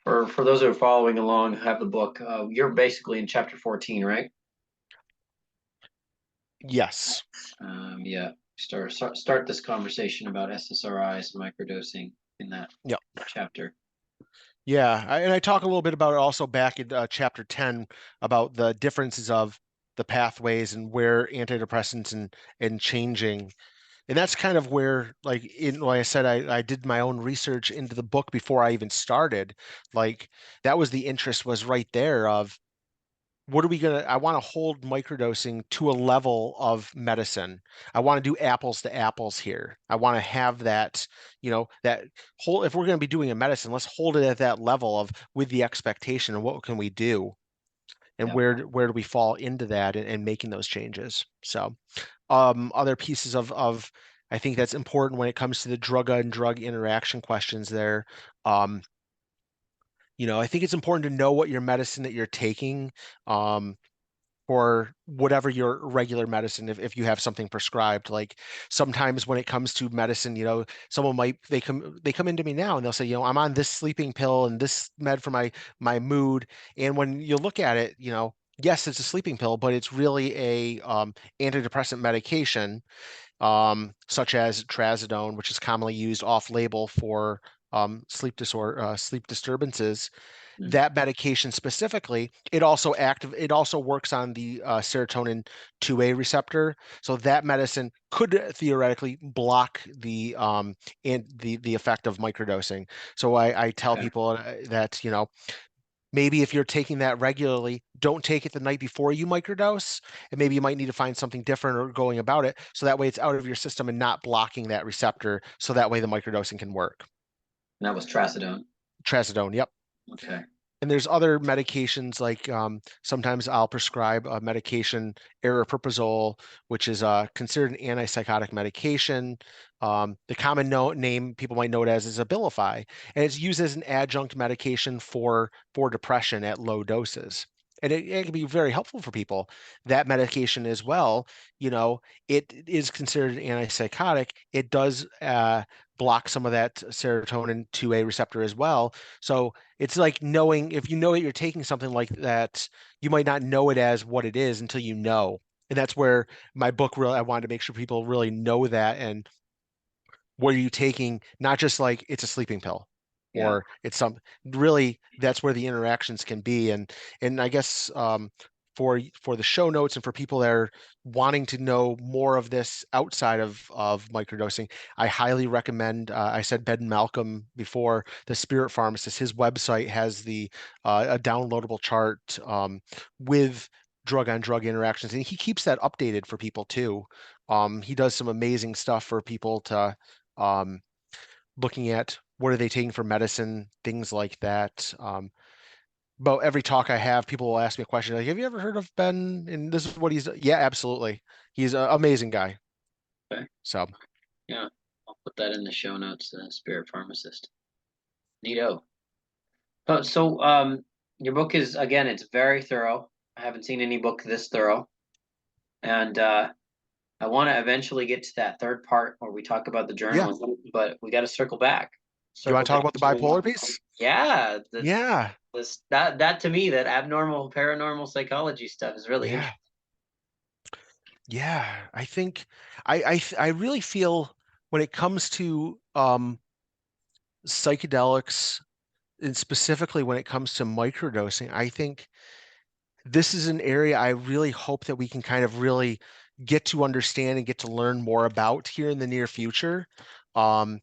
For those who are following along, who have the book, you're basically in chapter 14, right? Yes. Yeah. Start this conversation about SSRIs and microdosing in that Yeah. chapter. Yeah. And I talk a little bit about it also back in chapter 10 about the differences of the pathways and where antidepressants and changing. And that's kind of where, like I said, I did my own research into the book before I even started. Like that was the interest was right there of what are we gonna, I want to hold microdosing to a level of medicine. I want to do apples to apples here. I want to have that, that whole, if we're going to be doing a medicine, let's hold it at that level of with the expectation of what can we do and Yeah. where do we fall into that and making those changes. So other pieces of I think that's important when it comes to the drug and drug interaction questions there. Um, I think it's important to know what your medicine that you're taking for whatever your regular medicine, if you have something prescribed. Like sometimes when it comes to medicine, someone might they come into me now and they'll say, I'm on this sleeping pill and this med for my mood. And when you look at it, yes, it's a sleeping pill, but it's really a antidepressant medication such as trazodone, which is commonly used off-label for sleep disturbances. Mm. That medication specifically, it also works on the serotonin 2A receptor. So that medicine could theoretically block the effect of microdosing. So I tell Okay. people that, maybe if you're taking that regularly, don't take it the night before you microdose. And maybe you might need to find something different or going about it. So that way it's out of your system and not blocking that receptor. So that way the microdosing can work. And that was trazodone. Trazodone, yep. Okay. And there's other medications like sometimes I'll prescribe a medication, aripiprazole, which is considered an antipsychotic medication. The common name people might know it as is Abilify, and it's used as an adjunct medication for depression at low doses. And it can be very helpful for people. That medication as well, it is considered an antipsychotic. It does block some of that serotonin 2A receptor as well. So it's like knowing if you know that you're taking something like that, you might not know it as what it is until you know. And that's where my book really, I wanted to make sure people really know that and what are you taking, not just like it's a sleeping pill Yeah. or it's some really that's where the interactions can be. And I guess for the show notes and for people that are wanting to know more of this outside of microdosing, I highly recommend I said Ben Malcolm before, the Spirit Pharmacist. His website has the a downloadable chart with drug on drug interactions, and he keeps that updated for people too. He does some amazing stuff for people to um, looking at what are they taking for medicine, things like that. About every talk I have, people will ask me a question like, "Have you ever heard of Ben?" And this is what he's. Yeah, absolutely. He's an amazing guy. Okay. So Yeah. I'll put that in the show notes, Spirit Pharmacist. Neato. So, your book is, again, it's very thorough. I haven't seen any book this thorough. And I want to eventually get to that third part where we talk about the yeah, journaling, but we got to circle back. you want Circle to talk back about the to, bipolar piece? yeah, Yeah, that to me, that abnormal paranormal psychology stuff is really yeah, interesting. yeah. I think I really feel when it comes to psychedelics and specifically when it comes to microdosing, I think this is an area I really hope that we can kind of really get to understand and get to learn more about here in the near future. Um,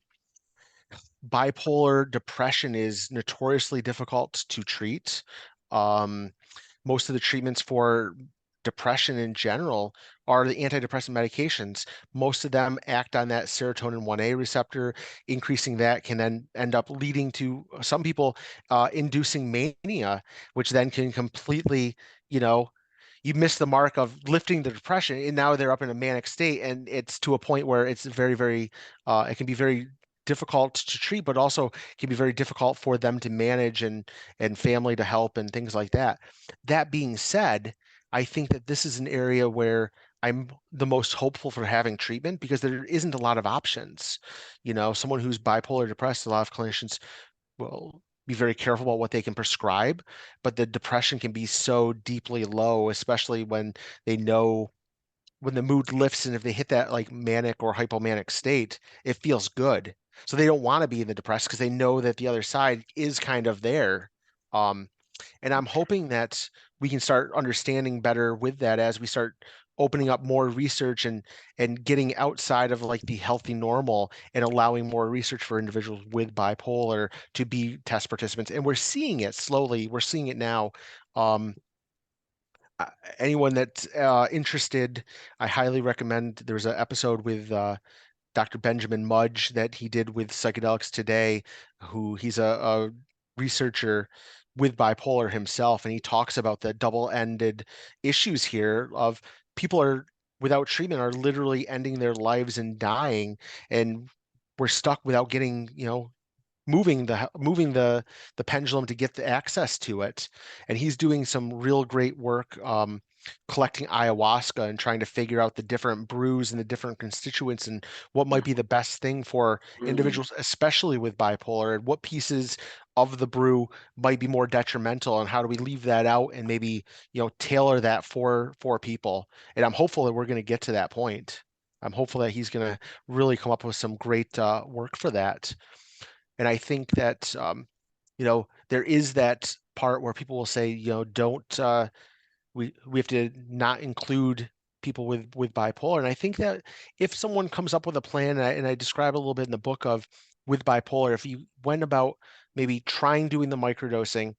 bipolar depression is notoriously difficult to treat. Um, Most of the treatments for depression in general are the antidepressant medications. Most of them act on that serotonin 1A receptor. Increasing that can then end up leading to some people inducing mania, which then can completely, you know, you miss the mark of lifting the depression, and now they're up in a manic state, and it's to a point where it's very, very, it can be very difficult to treat, but also can be very difficult for them to manage and family to help and things like that. That being said, I think that this is an area where I'm the most hopeful for having treatment because there isn't a lot of options. Someone who's bipolar depressed, a lot of clinicians will be very careful about what they can prescribe, but the depression can be so deeply low, especially when they know when the mood lifts and if they hit that like manic or hypomanic state, it feels good. So they don't want to be in the depressed because they know that the other side is kind of there. Um, and I'm hoping that we can start understanding better with that as we start opening up more research and getting outside of like the healthy normal and allowing more research for individuals with bipolar to be test participants. And we're seeing it slowly. We're seeing it now. Um, Anyone that's interested, I highly recommend. There's an episode with Dr. Benjamin Mudge that he did with Psychedelics Today, who he's a researcher with bipolar himself, and he talks about the double-ended issues here of people are without treatment are literally ending their lives and dying, and we're stuck without getting, moving the pendulum to get the access to it. And he's doing some real great work collecting ayahuasca and trying to figure out the different brews and the different constituents and what might be the best thing for Mm, individuals, especially with bipolar, and what pieces of the brew might be more detrimental and how do we leave that out and maybe tailor that for people. And I'm hopeful that we're going to get to that point. I'm hopeful that he's going to really come up with some great work for that. And I think that there is that part where people will say, don't we have to not include people with bipolar. And I think that if someone comes up with a plan, and I describe a little bit in the book of with bipolar, if you went about maybe trying doing the microdosing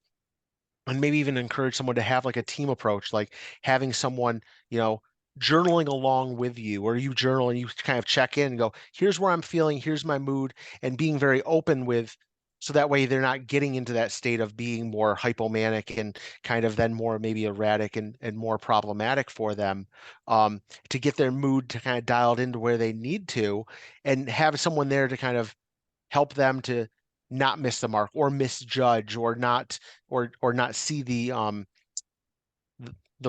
and maybe even encourage someone to have like a team approach, like having someone, you know, journaling along with you, or you journal and you kind of check in and go, here's where I'm feeling, here's my mood, and being very open with, so that way they're not getting into that state of being more hypomanic and kind of then more maybe erratic and more problematic for them, to get their mood to kind of dialed into where they need to, and have someone there to kind of help them to not miss the mark or misjudge or not see the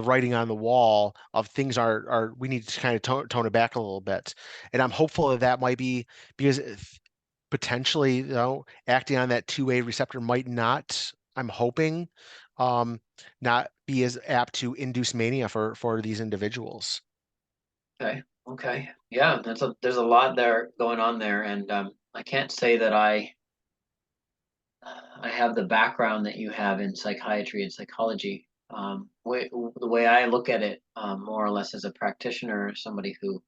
writing on the wall of things are we need to kind of tone it back a little bit. And I'm hopeful that that might be because potentially, acting on that 2A receptor might not, I'm hoping, um, not be as apt to induce mania for these individuals. okay. Okay. Yeah, there's a lot there going on there, and I can't say that I have the background that you have in psychiatry and psychology. The way I look at it, more or less as a practitioner, somebody who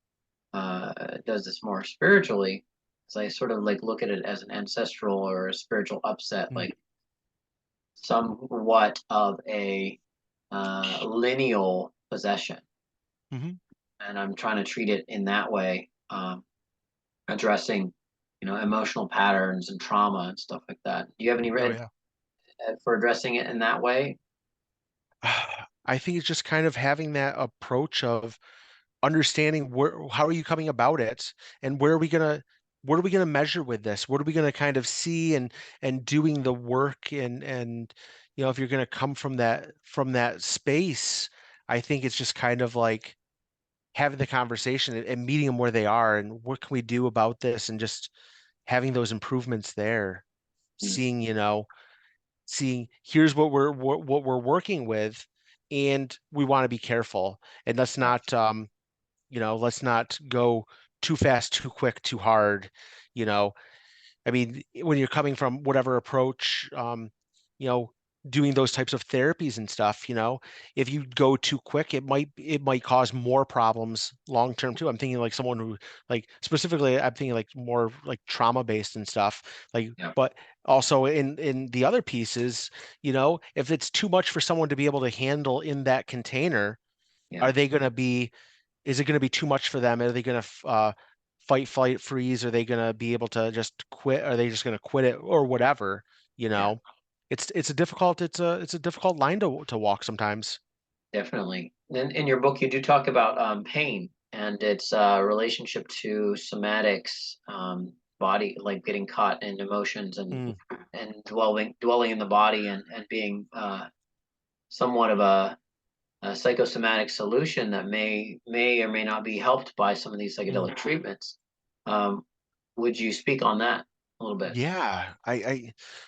does this more spiritually, is I sort of like look at it as an ancestral or a spiritual upset, Mm. like somewhat of a lineal possession, Mhm. and I'm trying to treat it in that way, addressing, emotional patterns and trauma and stuff like that. Do you have any Oh yeah. for addressing it in that way? I think it's just kind of having that approach of understanding how are you coming about it, and what are we gonna measure with this? What are we gonna kind of see and doing the work, and if you're gonna come from that space, I think it's just kind of like having the conversation and meeting them where they are and what can we do about this, and just having those improvements there, Mm, seeing here's what we're working with, and we want to be careful, and let's not go too fast, too quick, too hard. You know, I mean, when you're coming from whatever approach, you know, doing those types of therapies and stuff, if you go too quick, it might cause more problems long term too. I'm thinking like someone who like specifically, I'm thinking like more like trauma based and stuff. Like, Yeah. but also in the other pieces, if it's too much for someone to be able to handle in that container, Yeah. are they going to be is it going to be too much for them? Are they going to fight, flight, freeze? Are they going to be able to just quit? Are they just going to quit it or whatever? You Yeah. know, it's a difficult line to walk sometimes. Definitely. In your book, you do talk about pain and its relationship to somatics, body, like getting caught in emotions Mm, and dwelling in the body and being somewhat of a psychosomatic solution that may or may not be helped by some of these mm. psychedelic treatments. Um, would you speak on that a little bit? Yeah,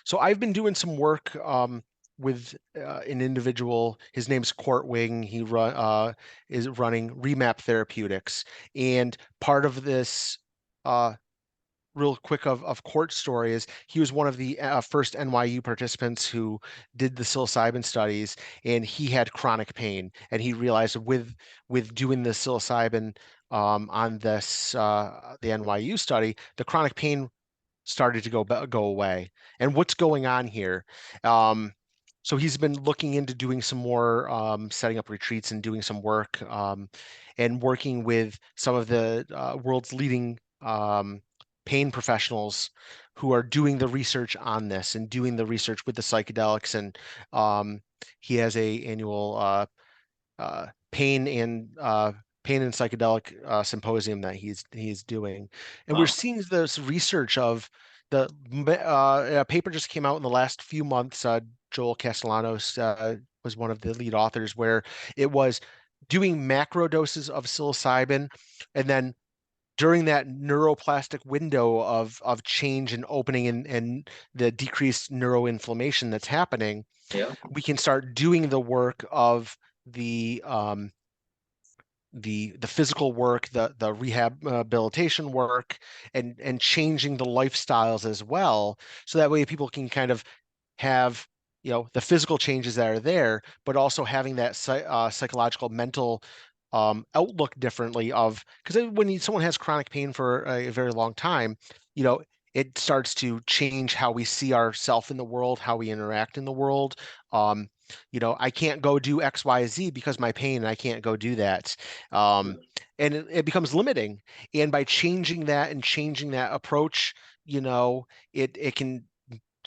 so I've been doing some work with an individual. His name's Court Wing. Is running Remap Therapeutics, and part of this. Real quick of Court's story is he was one of the first NYU participants who did the psilocybin studies, and he had chronic pain, and he realized with doing the psilocybin on this the NYU study, the chronic pain started to go away. And what's going on here? Um, so he's been looking into doing some more setting up retreats and doing some work and working with some of the world's leading pain professionals who are doing the research on this and doing the research with the psychedelics. And he has a annual uh, pain and uh, pain and psychedelic symposium that he's doing, and we're Wow. seeing this research of a paper just came out in the last few months. Joel Castellanos was one of the lead authors, where it was doing macro doses of psilocybin, and then during that neuroplastic window of change and opening and the decreased neuroinflammation that's happening, Yeah. we can start doing the work of the um, the physical work, the rehabilitation work, and changing the lifestyles as well, so that way people can kind of have the physical changes that are there, but also having that psychological, mental outlook differently of because when someone has chronic pain for a very long time, you know, it starts to change how we see ourselves in the world, how we interact in the world. Um, I can't go do X, Y, Z because my pain, and I can't go do that. Um, and it becomes limiting. And by changing that and changing that approach, it can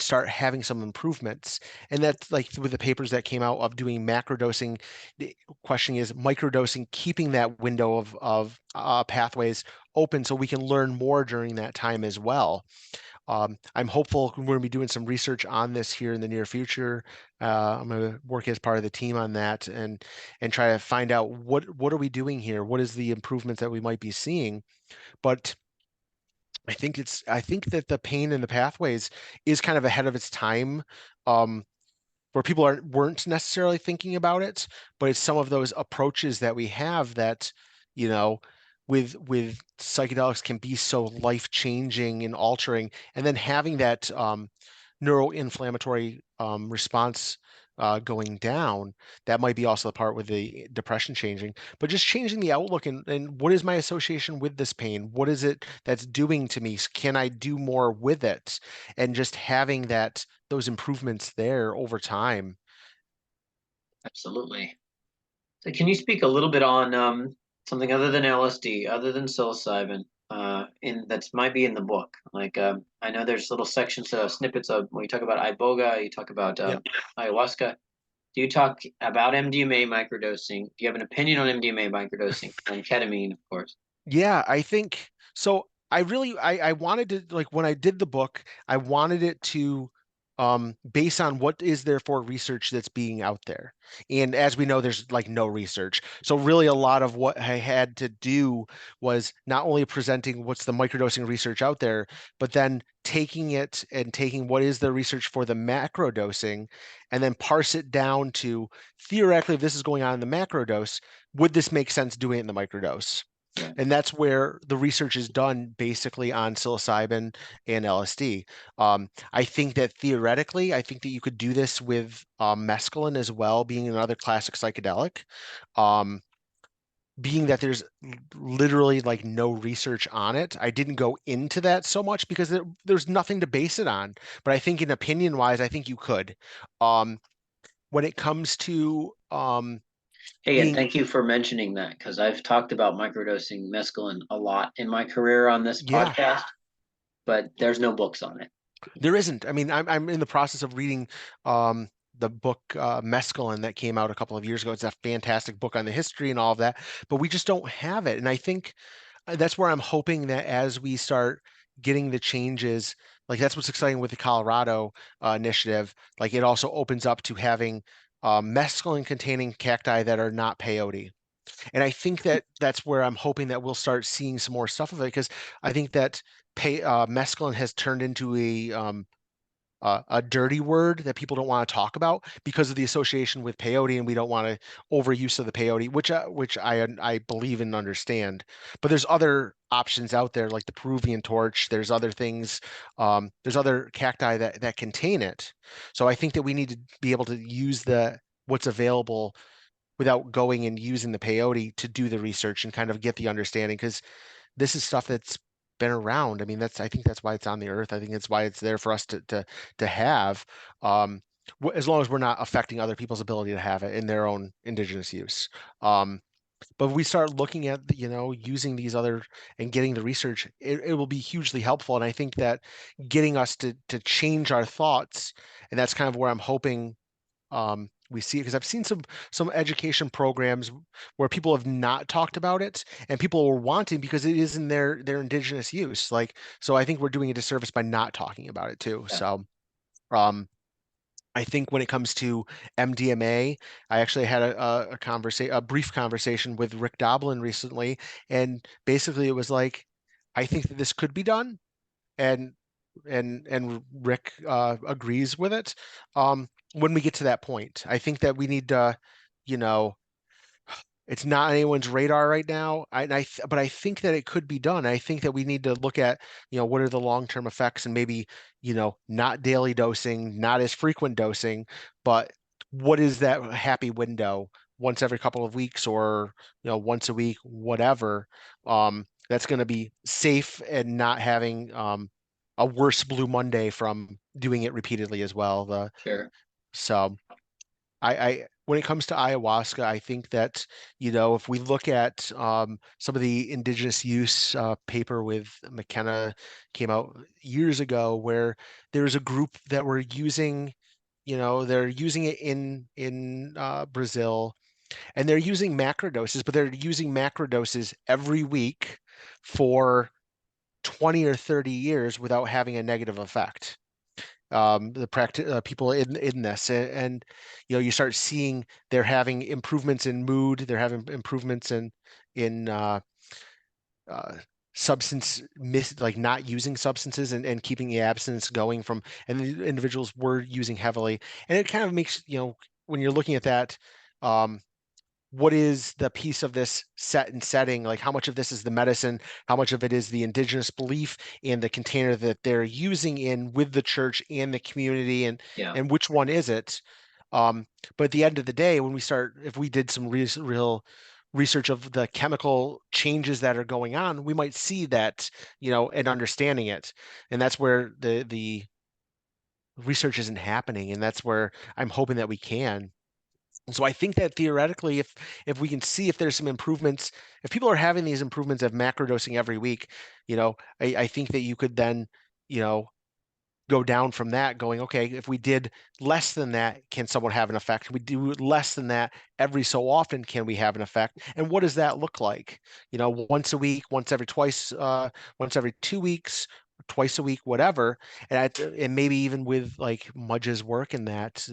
start having some improvements. And that's like with the papers that came out of doing macrodosing. The question is microdosing, keeping that window of pathways open so we can learn more during that time as well. I'm hopeful we're going to be doing some research on this here in the near future. I'm going to work as part of the team on that and try to find out what are we doing here? What is the improvements that we might be seeing? But I think that the pain in the pathways is kind of ahead of its time, um, where people weren't necessarily thinking about it, but it's some of those approaches that we have that, you know, with psychedelics can be so life-changing and altering, and then having that neuroinflammatory response going down, that might be also the part with the depression changing, but just changing the outlook and what is my association with this pain? What is it that's doing to me? Can I do more with it? And just having those improvements there over time. Absolutely. So can you speak a little bit on something other than LSD, other than psilocybin, in that's might be in the book? Like I know there's little sections, snippets of when you talk about iboga, you talk about Yeah. ayahuasca. Do you talk about MDMA microdosing? Do you have an opinion on MDMA microdosing and ketamine, of course? Yeah, I think so. I wanted to like when I did the book, I wanted it to base on what is there for research that's being out there. And as we know, there's like no research. So really a lot of what I had to do was not only presenting what's the microdosing research out there, but then taking it and taking what is the research for the macro dosing and then parse it down to theoretically if this is going on in the macro dose, would this make sense doing it in the microdose? Yeah. And that's where the research is done basically on psilocybin and LSD. I think that theoretically, I think that you could do this with mescaline as well, being another classic psychedelic. Um, Being that there's literally like no research on it, I didn't go into that so much because there's nothing to base it on. But I think in opinion wise, I think you could. Um, when it comes to Hey, and being, thank you for mentioning that because I've talked about microdosing mescaline a lot in my career on this yeah, podcast, but there's no books on it. there isn't. I mean, I'm in the process of reading the book Mescaline that came out a couple of years ago. It's a fantastic book on the history and all of that, but we just don't have it. And I think that's where I'm hoping that as we start getting the changes, like that's what's exciting with the Colorado initiative. Like it also opens up to having mescaline containing cacti that are not peyote. And I think that that's where I'm hoping that we'll start seeing some more stuff of it because I think that mescaline has turned into a dirty word that people don't want to talk about because of the association with peyote, and we don't want to overuse of the peyote, which I believe and understand. But there's other options out there like the Peruvian torch. There's other things. There's other cacti that contain it. So I think that we need to be able to use the what's available without going and using the peyote to do the research and kind of get the understanding because this is stuff that's been around. I mean, I think that's why it's on the earth. I think it's why it's there for us to have, um, as long as we're not affecting other people's ability to have it in their own indigenous use. Um, but we start looking at, using these other and getting the research, it will be hugely helpful. And I think that getting us to change our thoughts, and that's kind of where I'm hoping we see it because I've seen some education programs where people have not talked about it and people are wanting because it is in their indigenous use. Like, so I think we're doing a disservice by not talking about it too. Yeah. So I think when it comes to MDMA, I actually had a brief conversation with Rick Doblin recently, and basically it was like, I think that this could be done, and and Rick agrees with it. When we get to that point, I think that we need to, you know, it's not on anyone's radar right now. But I think that it could be done. I think that we need to look at, what are the long-term effects and maybe, not daily dosing, not as frequent dosing, but what is that happy window once every couple of weeks or, once a week, whatever, that's going to be safe and not having a worse Blue Monday from doing it repeatedly as well. Sure. So when it comes to ayahuasca, I think that, if we look at some of the indigenous use paper with McKenna came out years ago, where there's a group that were using, they're using it in Brazil, and they're using macrodoses, but they're using macrodoses every week for 20 or 30 years without having a negative effect. The people in this, and you start seeing they're having improvements in mood, they're having improvements in uh, substance like not using substances and keeping the abstinence going from, and the individuals were using heavily, and it kind of makes, when you're looking at that, um, what is the piece of this set and setting? Like how much of this is the medicine, how much of it is the indigenous belief and the container that they're using in with the church and the community, Yeah. and which one is it? But at the end of the day, if we did some real research of the chemical changes that are going on, we might see that, and understanding it. And that's where the research isn't happening. And that's where I'm hoping that we can. So I think that theoretically, if we can see if there's some improvements, if people are having these improvements of macrodosing every week, I think that you could then, you know, go down from that going, okay, if we did less than that, can someone have an effect? We do less than that every so often, can we have an effect? And what does that look like? Once a week, once every 2 weeks, twice a week, whatever. And maybe even with like Mudge's work in that,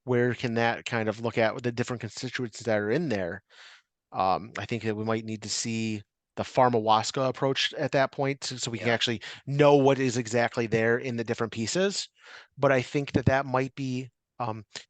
where can that kind of look at the different constituents that are in there? I think that we might need to see the pharmawaska approach at that point, so we can Yeah. actually know what is exactly there in the different pieces. But I think that that might be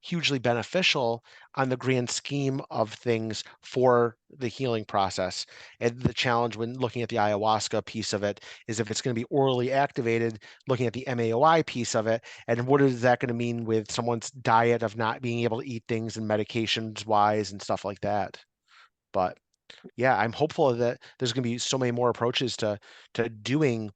hugely beneficial on the grand scheme of things for the healing process. And the challenge when looking at the ayahuasca piece of it is if it's going to be orally activated, looking at the MAOI piece of it, and what is that going to mean with someone's diet of not being able to eat things and medications wise and stuff like that. But yeah, I'm hopeful that there's going to be so many more approaches to doing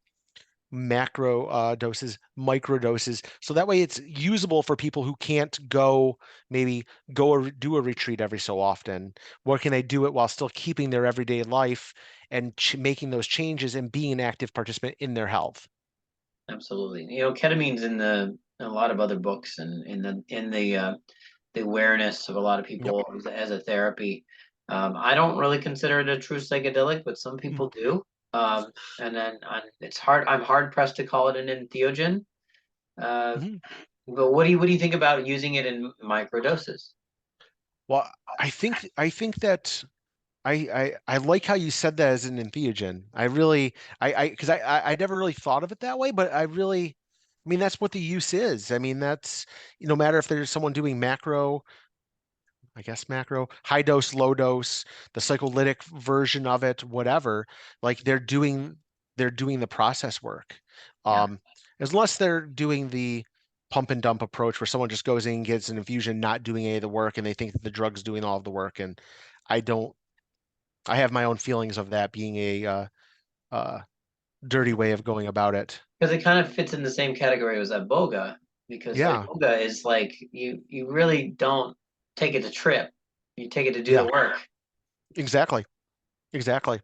macro doses, micro doses, so that way it's usable for people who can't go maybe go or do a retreat every so often. What can they do it while still keeping their everyday life and making those changes and being an active participant in their health? Absolutely. You know, ketamine's in a lot of other books, and the awareness of a lot of Yep. people as a therapy. I don't really consider it a true psychedelic, but some Mm. people do. And then it's hard. I'm hard pressed to call it an entheogen. Uh, Mhm. but what do you think about using it in microdoses? Well, I think that I like how you said that as an entheogen. I really because I never really thought of it that way, but I mean that's what the use is. I mean that's no matter if there's someone doing macro, I guess macro, high dose, low dose, the psycholytic version of it, whatever, like they're doing the process work. Yeah, Um, unless they're doing the pump and dump approach where someone just goes in, gets an infusion, not doing any of the work, and they think that the drug's doing all of the work. And I don't, I have my own feelings of that being a uh, dirty way of going about it. because it kind of fits in the same category as iboga, because Yeah, iboga is like you really don't take it to trip, you take it to do the yeah, work. exactly, exactly.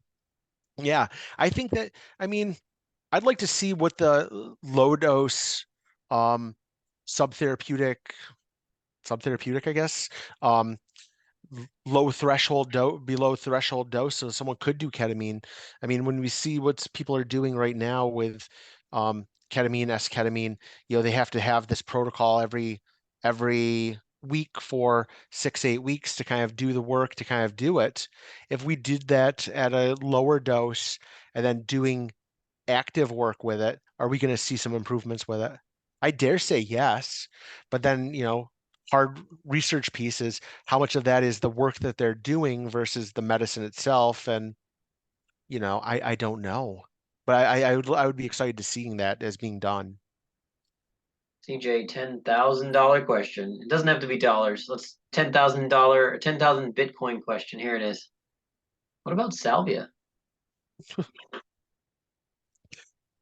Yeah, I think that, I mean, I'd like to see what the low dose, um, subtherapeutic, subtherapeutic, I guess, um, low threshold dose, below threshold dose, so someone could do ketamine. I mean, when we see what people are doing right now with ketamine, esketamine, they have to have this protocol every week for 6, 8 weeks to kind of do the work to kind of do it. If we did that at a lower dose and then doing active work with it, are we going to see some improvements with it? I dare say yes, but then, hard research pieces, how much of that is the work that they're doing versus the medicine itself? And, I don't know, but I would be excited to seeing that as being done. CJ, $10,000 question. It doesn't have to be dollars. Let's $10,000, 10,000 Bitcoin question. Here it is. What about salvia?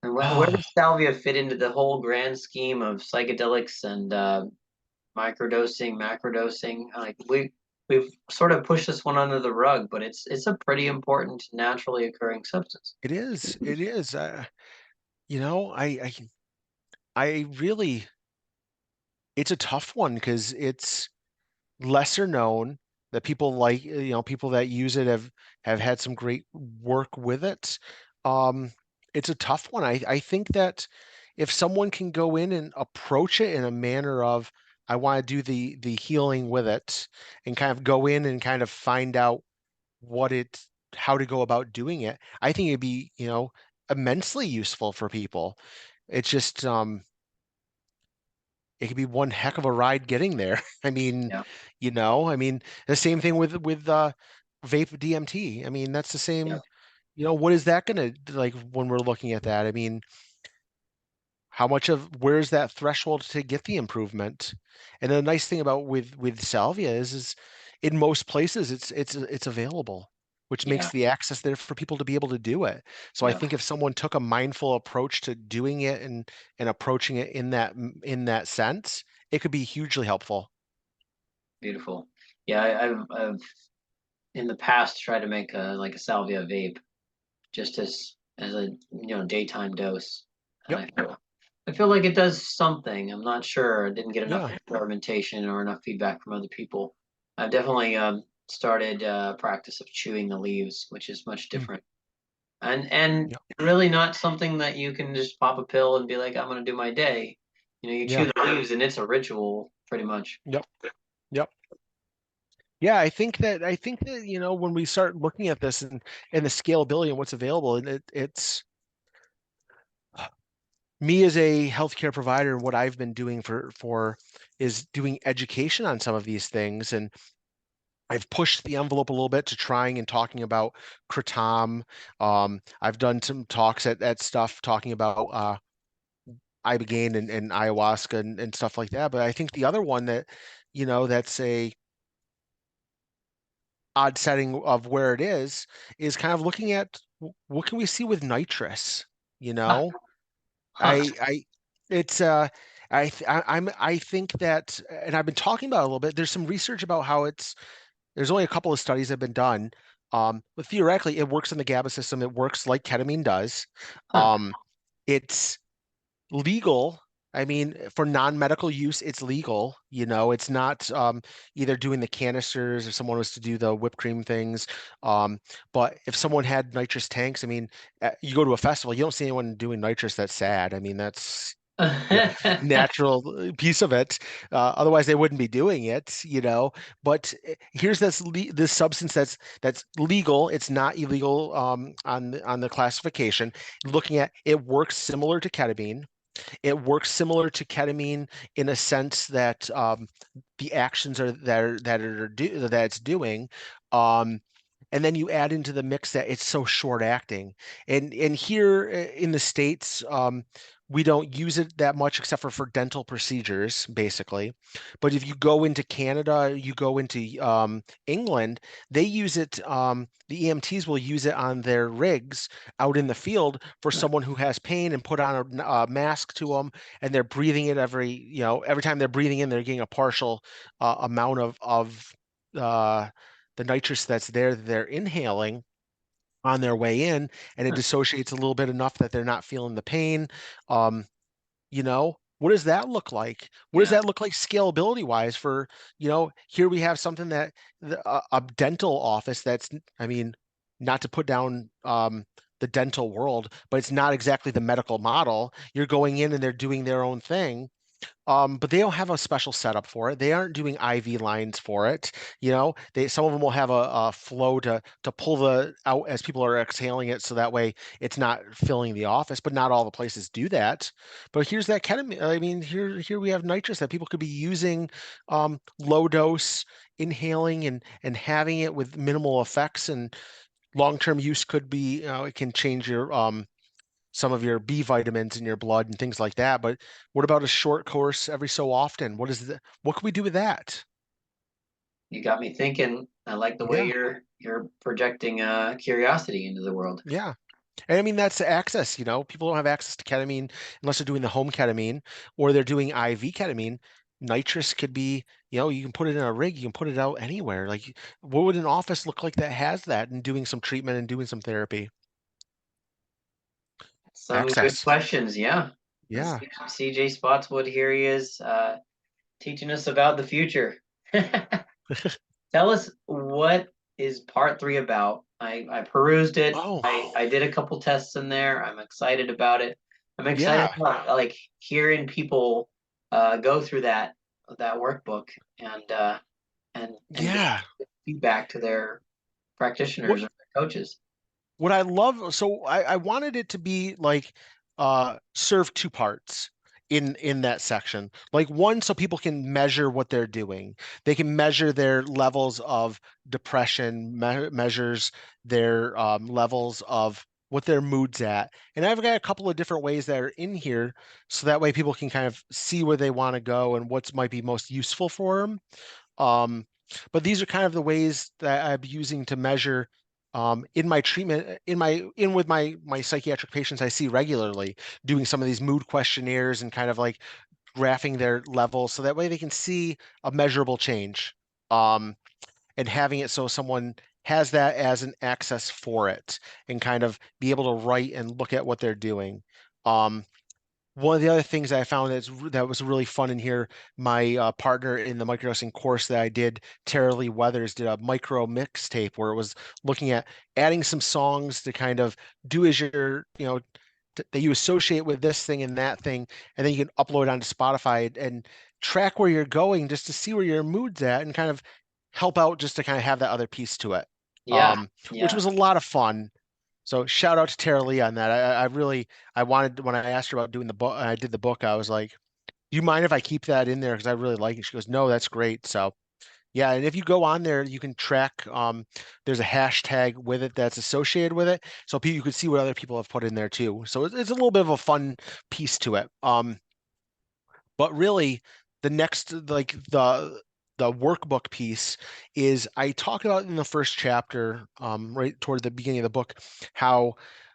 And where Oh, does salvia fit into the whole grand scheme of psychedelics and microdosing, macrodosing? Like we've sort of pushed this one under the rug, but it's a pretty important naturally occurring substance. it is. It is. You know, I really, it's a tough one because it's lesser known that people like people that use it have had some great work with it. um it's a tough one. I think that if someone can go in and approach it in a manner of I want to do the healing with it and kind of go in and kind of find out what it how to go about doing it, I think it'd be immensely useful for people. It's just it could be one heck of a ride getting there. I mean, Yeah, the same thing with vape DMT. I mean, that's the yeah, same, what is that gonna like when we're looking at that? I mean, how much of where's that threshold to get the improvement? And the nice thing about with salvia is in most places it's available, which makes yeah, the access there for people to be able to do it. So I yeah. think if someone took a mindful approach to doing it and approaching it in that sense, it could be hugely helpful. Beautiful. Yeah, I've in the past tried to make a salvia vape just as a daytime dose, and Yep. I feel like it does something. I'm not sure. I didn't get enough Yeah. experimentation or enough feedback from other people. I've definitely started practice of chewing the leaves, which is much Mm. different, and Yep. really not something that you can just pop a pill and be like, I'm gonna do my day. You chew Yeah. the leaves, and it's a ritual, pretty much. Yep. Yep. Yeah, I think that when we start looking at this and the scalability and what's available, and it's me as a healthcare provider, what I've been doing for is doing education on some of these things, and I've pushed the envelope a little bit to trying and talking about kratom. I've done some talks at stuff talking about ibogaine and ayahuasca and stuff like that. But I think the other one that, that's a odd setting of where it is kind of looking at what can we see with nitrous, you know? Huh. I it's I think that, and I've been talking about it a little bit. There's some research about how there's only a couple of studies that have been done. But theoretically it works in the GABA system. It works like ketamine does. Huh. It's legal. I mean, for non-medical use, it's legal. It's not either doing the canisters, if someone was to do the whipped cream things. But if someone had nitrous tanks, I mean, you go to a festival, you don't see anyone doing nitrous. That's sad. I mean, that's the natural piece of it. Otherwise, they wouldn't be doing it. But here's this substance that's legal. It's not illegal on the classification. Looking at it works similar to ketamine. It works similar to ketamine in a sense that the actions that it's doing. Um, and then you add into the mix that it's so short acting. And here in the States, we don't use it that much except for dental procedures, basically. But if you go into Canada, you go into England, they use it. The EMTs will use it on their rigs out in the field for someone who has pain and put on a mask to them, and they're breathing it every time they're breathing in, they're getting a partial amount of uh, the nitrous that's there that they're inhaling on their way in, and it dissociates a little bit enough that they're not feeling the pain. Um, what does that look like? What does Yeah. that look like scalability wise for, here we have something that a dental office I mean, not to put down the dental world, but it's not exactly the medical model. You're going in and they're doing their own thing. But they don't have a special setup for it. They aren't doing IV lines for it. Some of them will have a flow to pull the out as people are exhaling it, so that way it's not filling the office. But not all the places do that. But here's that ketamine. I mean, here we have nitrous that people could be using low dose, inhaling and having it with minimal effects, and long-term use could be, it can change your some of your B vitamins in your blood and things like that. But what about a short course every so often? What can we do with that? You got me thinking. I like the way Yeah, you're projecting curiosity into the world. yeah. And I mean, that's access, people don't have access to ketamine unless they're doing the home ketamine or they're doing IV ketamine. Nitrous could be, you can put it in a rig, you can put it out anywhere. Like, what would an office look like that has that and doing some treatment and doing some therapy? Some good Access. questions, yeah. Yeah. CJ Spotswood, here he is, teaching us about the future. Tell us, what is part three about? I perused it. Oh, I did a couple tests in there. I'm excited about it. I'm excited yeah. about like hearing people go through that workbook and give Yeah. feedback to their What practitioners or their coaches. what I love, so I wanted it to be like serve two parts in that section. Like one, so people can measure what they're doing. They can measure their levels of depression, measures their levels of what their mood's at. And I've got a couple of different ways that are in here, so that way people can kind of see where they want to go and what's might be most useful for them. Um, but these are kind of the ways that I'm using to measure in my treatment, in with my psychiatric patients I see regularly, doing some of these mood questionnaires and kind of like graphing their levels so that way they can see a measurable change. And having it so someone has that as an access for it and kind of be able to write and look at what they're doing. Um, One of the other things I found that was really fun in here, my partner in the microdosing course that I did, Tara Lee Weathers, did a micro mixtape where it was looking at adding some songs to kind of do as that you associate with this thing and that thing, and then you can upload onto Spotify and track where you're going just to see where your mood's at and kind of help out just to kind of have that other piece to it, Yeah, which yeah. was a lot of fun. So shout out to Tara Lee on that. I really, I wanted, when I asked her about doing the book, I did the book, I was like, do you mind if I keep that in there? Because I really like it. She goes, no, that's great. So yeah, and if you go on there, you can track, there's a hashtag with it that's associated with it. So you can see what other people have put in there too. So it's a little bit of a fun piece to it. But really, the next, like the workbook piece is I talk about in the first chapter, right toward the beginning of the book, how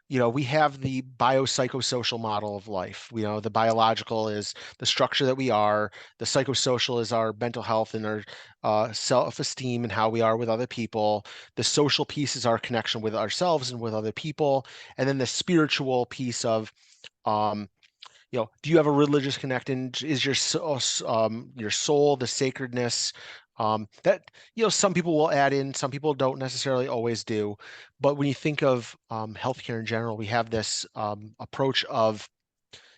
we have the biopsychosocial model of life. The biological is the structure that we are, the psychosocial is our mental health and our self-esteem and how we are with other people. The social piece is our connection with ourselves and with other people, and then the spiritual piece of um, do you have a religious connection? Is your soul, the sacredness, that, some people will add in, some people don't necessarily always do. But when you think of healthcare in general, we have this approach of,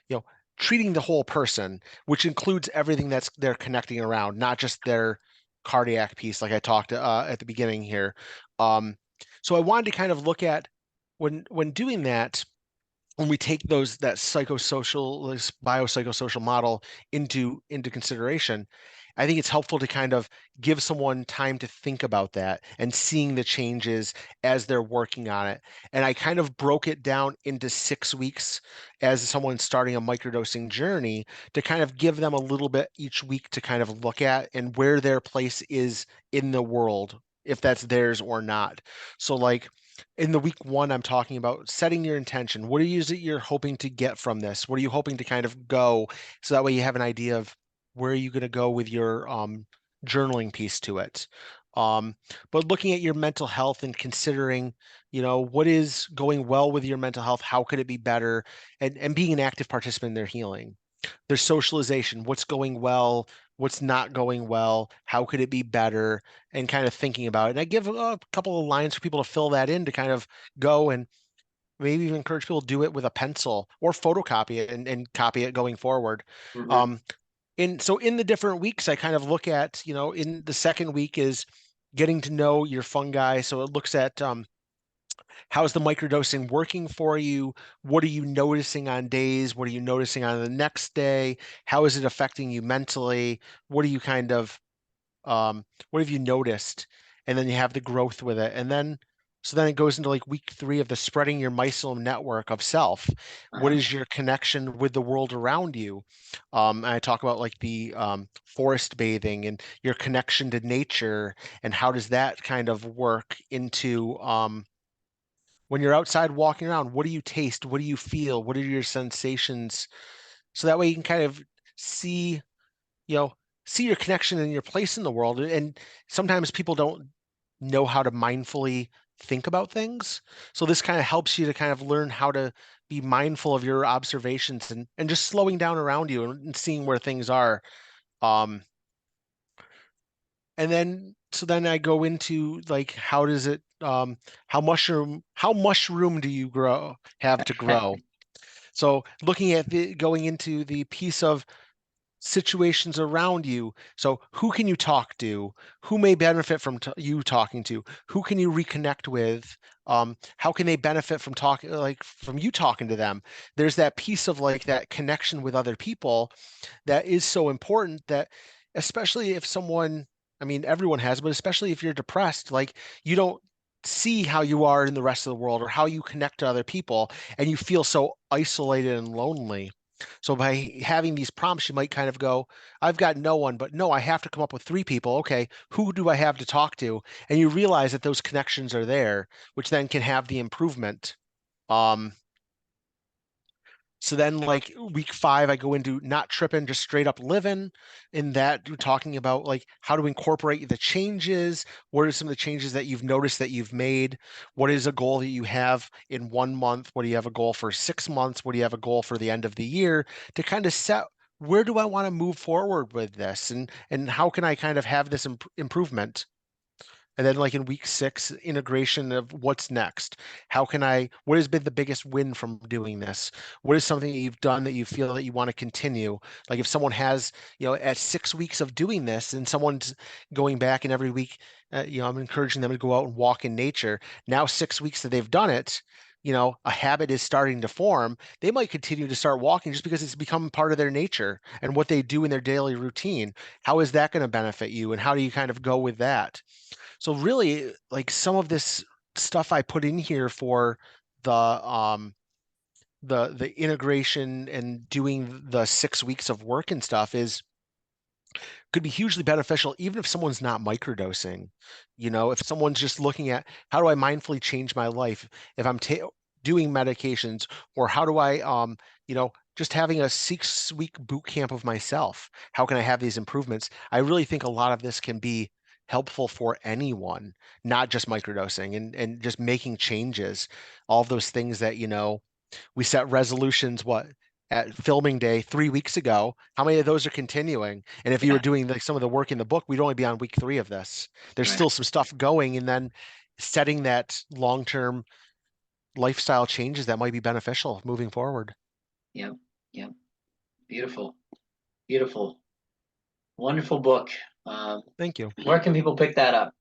you know, treating the whole person, which includes everything that's they're connecting around, not just their cardiac piece, like I talked at the beginning here. Um, so I wanted to kind of look at when doing that, when we take that psychosocial, this biopsychosocial model into consideration, I think it's helpful to kind of give someone time to think about that and seeing the changes as they're working on it. And I kind of broke it down into 6 weeks as someone starting a microdosing journey to kind of give them a little bit each week to kind of look at and where their place is in the world, if that's theirs or not. So like in the week one, I'm talking about setting your intention. What is it you're hoping to get from this? What are you hoping to kind of go? So that way you have an idea of where are you going to go with your journaling piece to it. Um, but looking at your mental health and considering, what is going well with your mental health, how could it be better, and being an active participant in their healing. Their socialization, what's going well, what's not going well, how could it be better, and kind of thinking about it. And I give a couple of lines for people to fill that in to kind of go and maybe even encourage people to do it with a pencil or photocopy it and copy it going forward. Hmm. Um, so in the different weeks, I kind of look at, in the second week is getting to know your fungi. So it looks at how's the microdosing working for you? What are you noticing on days? What are you noticing on the next day? How is it affecting you mentally? What are you kind of what have you noticed? And then you have the growth with it. And then so then it goes into like week 3 of the spreading your mycelium network of self. What Uh-huh. is your connection with the world around you? And I talk about like the forest bathing and your connection to nature and how does that kind of work into when you're outside walking around, what do you taste? What do you feel? What are your sensations? So that way you can kind of see, you know, see your connection and your place in the world. And sometimes people don't know how to mindfully think about things. So this kind of helps you to kind of learn how to be mindful of your observations and just slowing down around you and seeing where things are. Um, and then so then I go into like how does it how mushroom do you have to grow? So looking at the going into the piece of situations around you. So who can you talk to? Who may benefit from you talking to? Who can you reconnect with? How can they benefit from talking, like from you talking to them? There's that piece of like that connection with other people that is so important that especially if someone, I mean, everyone has, but especially if you're depressed, like you don't see how you are in the rest of the world or how you connect to other people, and you feel so isolated and lonely. So by having these prompts, you might kind of go, I've got no one, but no, I have to come up with 3 people. Okay, who do I have to talk to? And you realize that those connections are there, which then can have the improvement. Um, so then, like week 5, I go into not tripping, just straight up living. In that, we're talking about like how to incorporate the changes. What are some of the changes that you've noticed that you've made? What is a goal that you have in 1 month? What do you have a goal for 6 months? What do you have a goal for the end of the year? To kind of set where do I want to move forward with this, and how can I kind of have this improvement? And then like in week 6, integration of what's next. What has been the biggest win from doing this? What is something that you've done that you feel that you want to continue? Like if someone has, at 6 weeks of doing this and someone's going back and every week, I'm encouraging them to go out and walk in nature. Now 6 weeks that they've done it, a habit is starting to form, they might continue to start walking just because it's become part of their nature and what they do in their daily routine. How is that going to benefit you? And how do you kind of go with that? So really, like some of this stuff I put in here for the the integration and doing the 6 weeks of work and stuff is could be hugely beneficial, even if someone's not microdosing. If someone's just looking at how do I mindfully change my life if I'm doing medications, or how do I, just having a 6 week boot camp of myself, how can I have these improvements? I really think a lot of this can be helpful for anyone, not just microdosing and just making changes, all of those things that, we set resolutions, at filming day 3 weeks ago. How many of those are continuing? And if you were Yeah, doing like some of the work in the book, we'd only be on week 3 of this. There's right. still some stuff going, and then setting that long-term lifestyle changes that might be beneficial moving forward. Yep, yep. Beautiful, beautiful, wonderful book. Um, Thank you. where can people pick that up?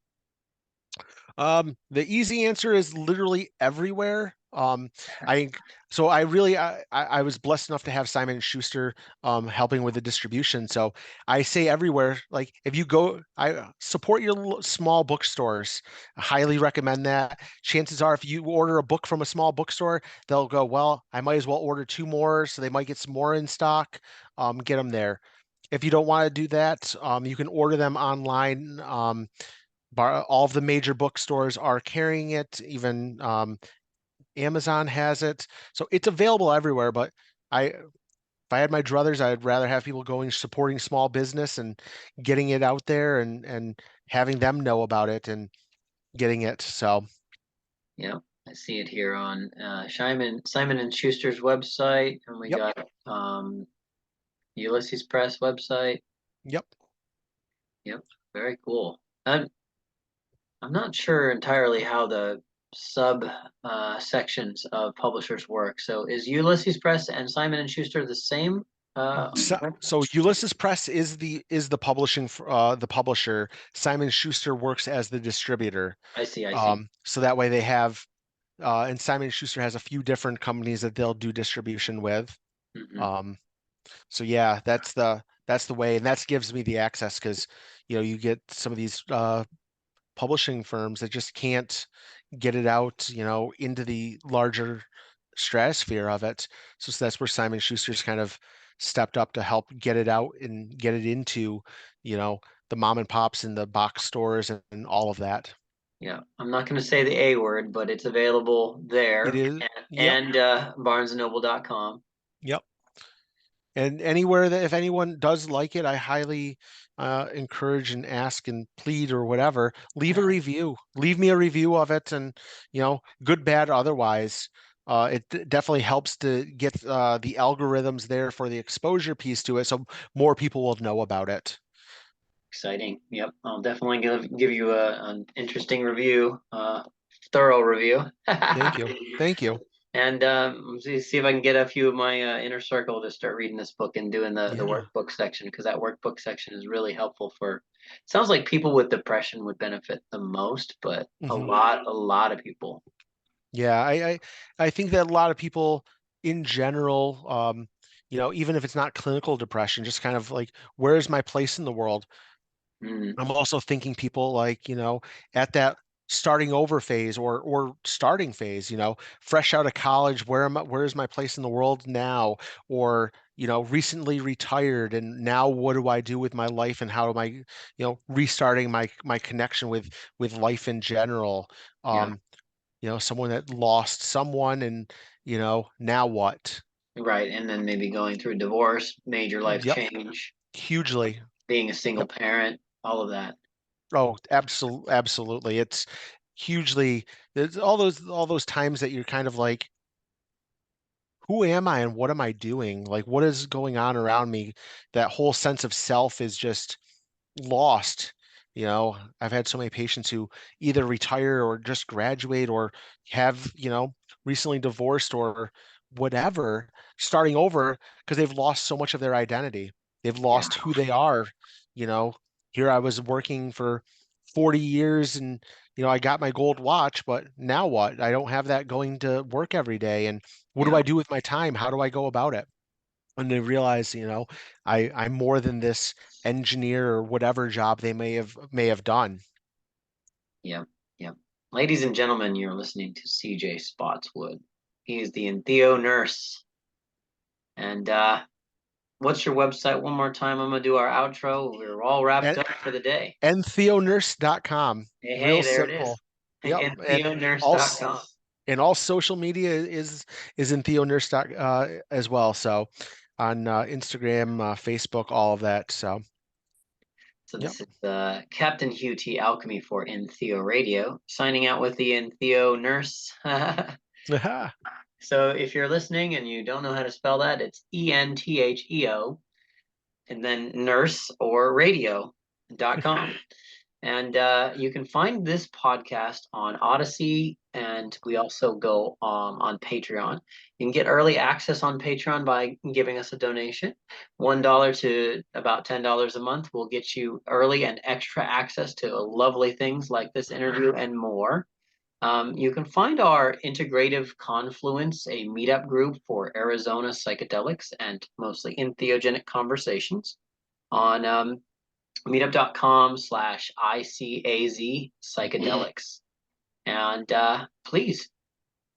The easy answer is literally everywhere. I so I really I was blessed enough to have Simon and Schuster helping with the distribution. So I say everywhere, like if you go, I support your small bookstores. I highly recommend that. Chances are, if you order a book from a small bookstore, they'll go, well, I might as well order 2 more, so they might get some more in stock. Get them there. If you don't want to do that, you can order them online. All of the major bookstores are carrying it. Even Amazon has it, so it's available everywhere. But if I had my druthers, I'd rather have people going supporting small business and getting it out there and having them know about it and getting it. So, Yeah, I see it here on Simon and Schuster's website, and we yep, got Ulysses Press website. yep. Yep, very cool. I'm not sure entirely how the sub sections of publishers work. So is Ulysses Press and Simon and Schuster the same? So Ulysses Press is the publishing the publisher. Simon Schuster works as the distributor. I see, I see. So that way they have and Simon Schuster has a few different companies that they'll do distribution with. Hmm. Um, so yeah, that's the way, and that gives me the access because you get some of these publishing firms that just can't get it out, into the larger stratosphere of it. So that's where Simon Schuster's kind of stepped up to help get it out and get it into, you know, the mom and pops and the box stores and all of that. Yeah, I'm not going to say the A word, but it's available It there is, yep, and barnesandnoble.com. yep. And anywhere that if anyone does like it, I highly encourage and ask and plead or whatever, leave a review. Leave me a review of it, and good, bad, otherwise. It definitely helps to get the algorithms there for the exposure piece to it, so more people will know about it. Exciting. Yep, I'll definitely give you an interesting review, thorough review. Thank you. Thank you. And see if I can get a few of my inner circle to start reading this book and doing the Yeah. workbook section, because that workbook section is really helpful for. Sounds like people with depression would benefit the most, but Hmm. a lot of people. Yeah, I think that a lot of people in general, even if it's not clinical depression, just kind of like, where's my place in the world? Mm, I'm also thinking people like, at that starting over phase or starting phase, fresh out of college, where's my place in the world now? Or, recently retired and now what do I do with my life and how am I, restarting my connection with life in general? yeah, Um, someone that lost someone and, now what? right. And then maybe going through divorce, major life Yep, change, hugely. being a single Yep. parent, all of that. Oh, absolutely. It's hugely there's all those times that you're kind of like, who am I and what am I doing? Like, what is going on around me? That whole sense of self is just lost. I've had so many patients who either retire or just graduate or have, recently divorced or whatever, starting over because they've lost so much of their identity. They've Yeah, lost who they are. You know, Here I was working for 40 years and, I got my gold watch, but now what? I don't have that going to work every day. And what do Yeah. I do with my time? How do I go about it? And they realize, I'm more than this engineer or whatever job they may have done. Yeah. Yeah. Ladies and gentlemen, you're listening to CJ Spotswood. He is the Entheo nurse. And what's your website one more time? I'm gonna do our outro. We're all wrapped And up for the day. entheonurse.com. Hey, Real there it is. simple. Yep. All Entheonurse.com. and all social media is entheonurse as well. So on Instagram, Facebook, all of that. So So yep. this is Captain Hugh T Alkemi for Entheo Radio, signing out with the Entheo nurse. So if you're listening and you don't know how to spell that, it's Entheo and then nurse or radio.com. And you can find this podcast on Odyssey, and we also go on Patreon. You can get early access on Patreon by giving us a donation. $1 to about $10 a month will get you early and extra access to lovely things like this interview and more. You can find our Integrative Confluence, a meetup group for Arizona psychedelics and mostly entheogenic conversations, on meetup.com/ICAZ psychedelics. And please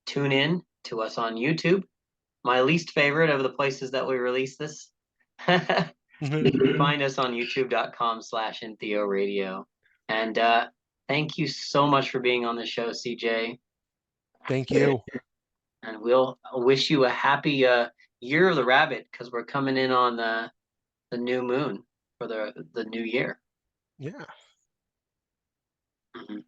tune in to us on YouTube, my least favorite of the places that we release this. You can find us on youtube.com/Entheo Radio. And thank you so much for being on the show, CJ. Thank you. And we'll wish you a happy year of the rabbit, because we're coming in on the new moon for the new year. Yeah. Mhm.